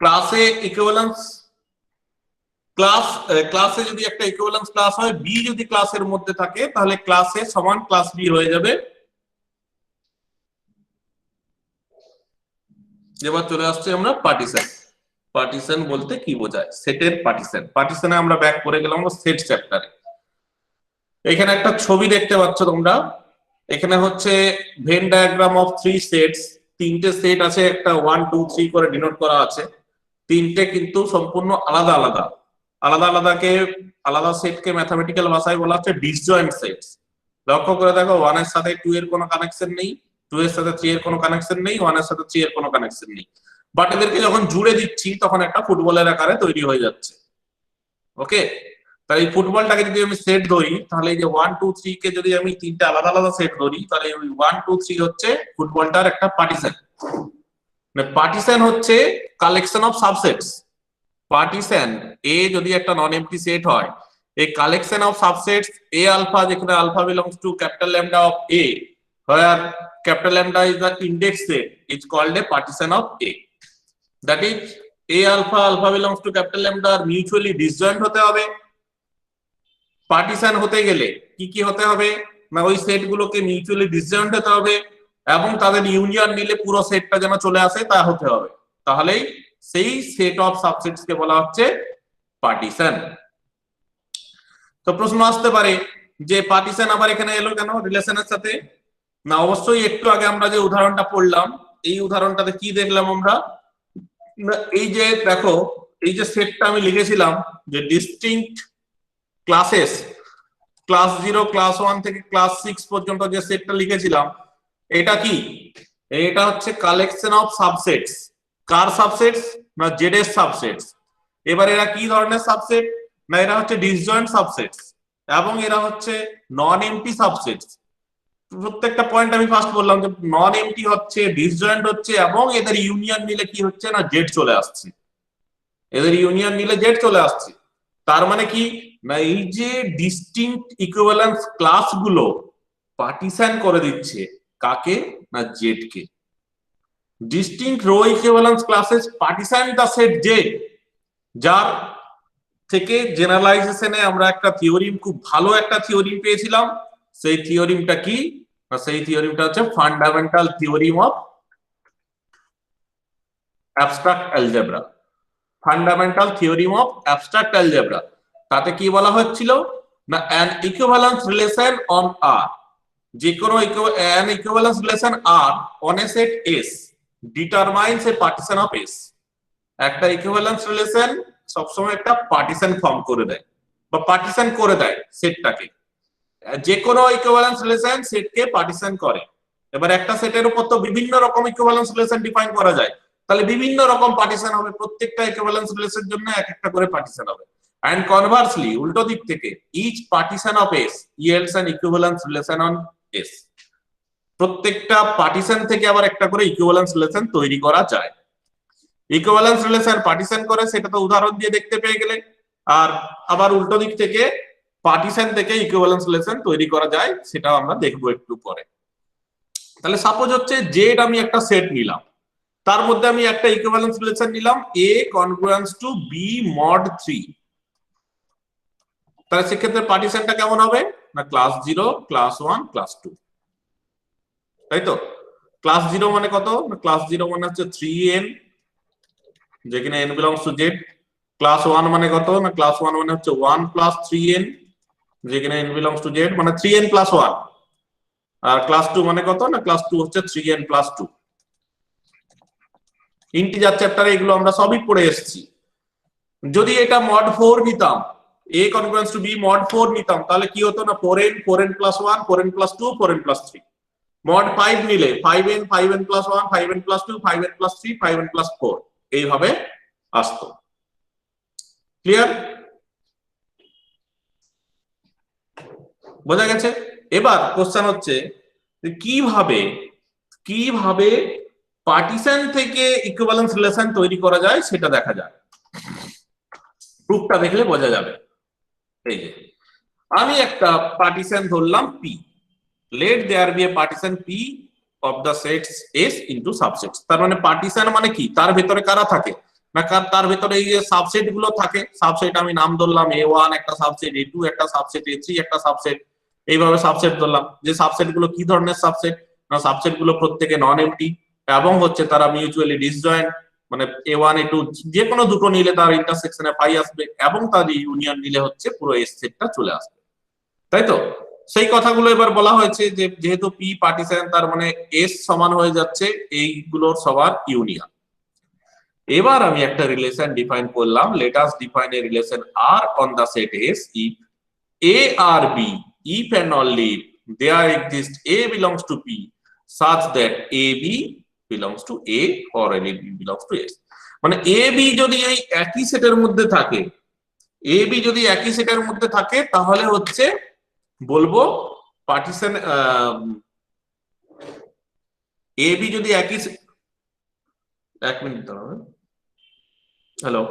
ক্লাসে ইকুইভ্যালেন্স ক্লাসে যদি একটা ইকুইভ্যালেন্স ক্লাস হয়, বি যদি ক্লাসের মধ্যে থাকে, তাহলে ক্লাস এ সমান ক্লাস বি হয়ে যাবে। এবার চলে আসছে আমরা পার্টিশন। পার্টিশন বলতে কি বোঝায়? সেটের পার্টিশন। পার্টিশনে আমরা ব্যাক করে গেলাম সেট চ্যাপ্টারে। এখানে একটা ছবি দেখতে পাচ্ছ তোমরা, এখানে হচ্ছে ভেন ডায়াগ্রাম অফ 3 সেটস। তিনটে সেট আছে, একটা 1 2 3 করে ডিনোট করা আছে। তিনটে কিন্তু সম্পূর্ণ আলাদা আলাদা। আলাদা সেটকে ম্যাথমেটিক্যাল ভাষায় বলা হচ্ছে ডিসজয়েন্ট সেটস। লক্ষ্য করে দেখো, 1 এর সাথে 2 এর কোনো কানেকশন নেই, 2 এর সাথে 3 এর কোনো কানেকশন নেই, 1 এর সাথে 3 এর কোনো কানেকশন নেই, বাট এদেরকে যখন জুড়ে দিচ্ছি তখন একটা ফুটবলের আকারে তৈরি হয়ে যাচ্ছে। ওকে, তাহলে এই ফুটবলটাকে যদি আমি সেট ধরি, তাহলে এই যে 1 2 3 কে যদি আমি তিনটা আলাদা আলাদা সেট ধরি, তাহলে ওই 1 2 3 হচ্ছে ফুটবলটার একটা পার্টিশন। মানে পার্টিশন হচ্ছে কালেকশন অফ সাবসেটস। পার্টিশন এ যদি একটা নন এমপ্টি সেট হয়, a collection of subsets A alpha, যেখানে alpha belongs to capital lambda of A, where capital lambda is the index set, is called a partition of A. That is, A alpha belongs to capital lambda are mutually disjoint হতে হবে। Partition হতে গেলে কি কি হতে হবে না, ওই সেট গুলোকে মিউচুয়ালি ডিসজয়েন্ট হতে হবে এবং তাদের ইউনিয়ন নিলে পুরো সেটটা যেন চলে আসে তা হতে হবে, তাহলেই সেই সেট অফ সাবসেটস কে বলা হচ্ছে পার্টিশন। তো প্রশ্ন আসতে পারে যে পার্টিশন আবার এখানে এলো কেন রিলেশনের সাথে? না, অবশ্যই একটু আগে আমরা যে উদাহরণটা পড়লাম, এই উদাহরণটাতে কি দেখলাম আমরা? এই যে দেখো, এই যে সেটটা আমি লিখেছিলাম যে ডিস্টিংক্ট ক্লাসেস, ক্লাস 0 ক্লাস 1 থেকে ক্লাস 6 পর্যন্ত যে সেটটা লিখেছিলাম, এটা কি? এটা হচ্ছে collection of subsets. Car subsets? না, জেড এর সাবসেটস। এবার এরা কি ধরনের সাবসেট? না, এরা হচ্ছে ডিসজয়েন্ট সাবসেটস এবং এরা হচ্ছে নন এমটি সাবসেটস। প্রত্যেকটা পয়েন্ট আমি ফার্স্ট বললাম যে নন এমটি হচ্ছে, ডিসজয়েন্ট হচ্ছে এবং এদের ইউনিয়ন নিলে কি হচ্ছে না, জেড চলে আসছে। এদের ইউনিয়ন নিলে জেড চলে আসছে। তার মানে কি না, এই যে ডিস্টিংক্ট ইকুইভ্যালেন্স ক্লাসগুলো পার্টিশন করে দিচ্ছে কাকে? না, জেড কে। Distinct rho equivalence classes partition the set Z, যার থেকে জেনারেলাইজেশনে আমরা একটা থিওরিম, খুব ভালো একটা থিওরিম পেয়েছিলাম। সেই থিওরিমটা কি? সেই থিওরিমটা হচ্ছে fundamental theorem of abstract algebra. Fundamental theorem of abstract algebra, তাতে কি বলা হচ্ছিল না, an equivalence relation on R, যে কোনো an equivalence relation R on a set S determines a partition of S. একটা ইকুইভ্যালেন্স রিলেশন সবসময় একটা পার্টিশন ফর্ম করে দেয় বা পার্টিশন করে দেয় সেটটাকে। যে কোনো ইকুইভ্যালেন্স রিলেশন সেটকে পার্টিশন করে। এবার একটা সেটের উপর তো বিভিন্ন রকম ইকুইভ্যালেন্স রিলেশন ডিফাইন করা যায়, তাহলে বিভিন্ন রকম পার্টিশন হবে, প্রত্যেকটা ইকুইভ্যালেন্স রিলেশনের জন্য এক একটা করে পার্টিশন হবে। এন্ড কনভার্সলি, উল্টো দিক থেকে, each partition of S yields an equivalence relation on S. প্রত্যেকটা পার্টিশন থেকে আবার একটা করে ইকুইভ্যালেন্স রিলেশন তৈরি করা যায়। ইকুইভ্যালেন্স রিলেশন পার্টিশন করে, সেটা তো উদাহরণ দিয়ে দেখতে পেয়ে গেলে। আর আবার উল্টো দিক থেকে পার্টিশন থেকে ইকুইভ্যালেন্স রিলেশন তৈরি করা যায়, সেটাও আমরা দেখবো একটু পরে। তাহলে সাপোজ হচ্ছে জেড আমি একটা সেট নিলাম, তার মধ্যে আমি একটা ইকুইভ্যালেন্স রিলেশন নিলাম এ কনগ্রুয়েন্স টু বি মড 3। তাহলে সেক্ষেত্রে পার্টিশনটা কেমন হবে না, ক্লাস 0 ক্লাস 1 ক্লাস 2, তাই তো? ক্লাস 0 মানে কত না, ক্লাস 0 মানে হচ্ছে 3n, যেখানে n belongs to Z. Class 1 মানে কত না, ক্লাস 1 মানে হচ্ছে 1 প্লাস 3n, যেখানে n বিলংস টু জেড, মানে 3n প্লাস 1। আর ক্লাস 2 মানে কত না, ক্লাস 2 হচ্ছে 3n প্লাস 2। ইন্টিজার চ্যাপ্টারে এগুলো আমরা সবই পড়ে এসেছি। যদি এটা মড 4 নিতাম, a congruence to b mod 4 নিতাম, তাহলে কি হতো না, 4n plus 1 4n plus 2 4n plus 3। Mod 5 নিলে 5n plus 1 5n plus 2 5n plus 3 5n plus 4, এইভাবে আসতো। ক্লিয়ার? বোঝা গেছে? এবার কোশ্চেন হচ্ছে কিভাবে পার্টিশন থেকে ইকুইভ্যালেন্স রিলেশন তৈরি করা যায় সেটা দেখা যায়। প্রুফটা দেখলে বোঝা যাবে। এই যে আমি একটা পার্টিশন ধরলাম P, let there be a partition P of the sets S into subsets. তার মানে পার্টিশন মানে কি, তার ভেতরে কারা থাকে না, তার ভেতরে এই যে সাবসেট গুলো থাকে, সাবসেট আমি নাম ধরলাম A1 একটা সাবসেট, A2 একটা সাবসেট, A3 একটা সাবসেট, এইভাবে সাবসেট ধরলাম। যে সাবসেট গুলো কি ধরনের সাবসেট না, সাবসেট গুলো প্রত্যেকে নন এমটি এবং হচ্ছে তারা মিউচুয়ালি ডিসজয়েন্ট, মানে A1 A2 যে কোনো দুটো নিলে তার ইন্টারসেকশনে পাই আসবে এবং তার ইউনিয়ন নিলে হচ্ছে পুরো এস সেটটা চলে আসবে, তাই তো? সেই কথাগুলো এবার বলা হয়েছে যে যেহেতু পি পার্টিশন, তার মানে এস সমান হয়ে যাচ্ছে এইগুলোর সবার ইউনিয়ন। এবার আমি একটা রিলেশন ডিফাইন করলাম, let us define a relation R on the set S if a R b, if and only if there exist a belongs to P such that a b belongs to a or a b belongs to S. মানে a B যদি এই একই সেটের মধ্যে থাকে, A B যদি একই সেটের মধ্যে থাকে তাহলে হচ্ছে বলবো পার্টিশন, এ বি যদি একই, এক মিনিট দাঁড়াবে, হ্যালো।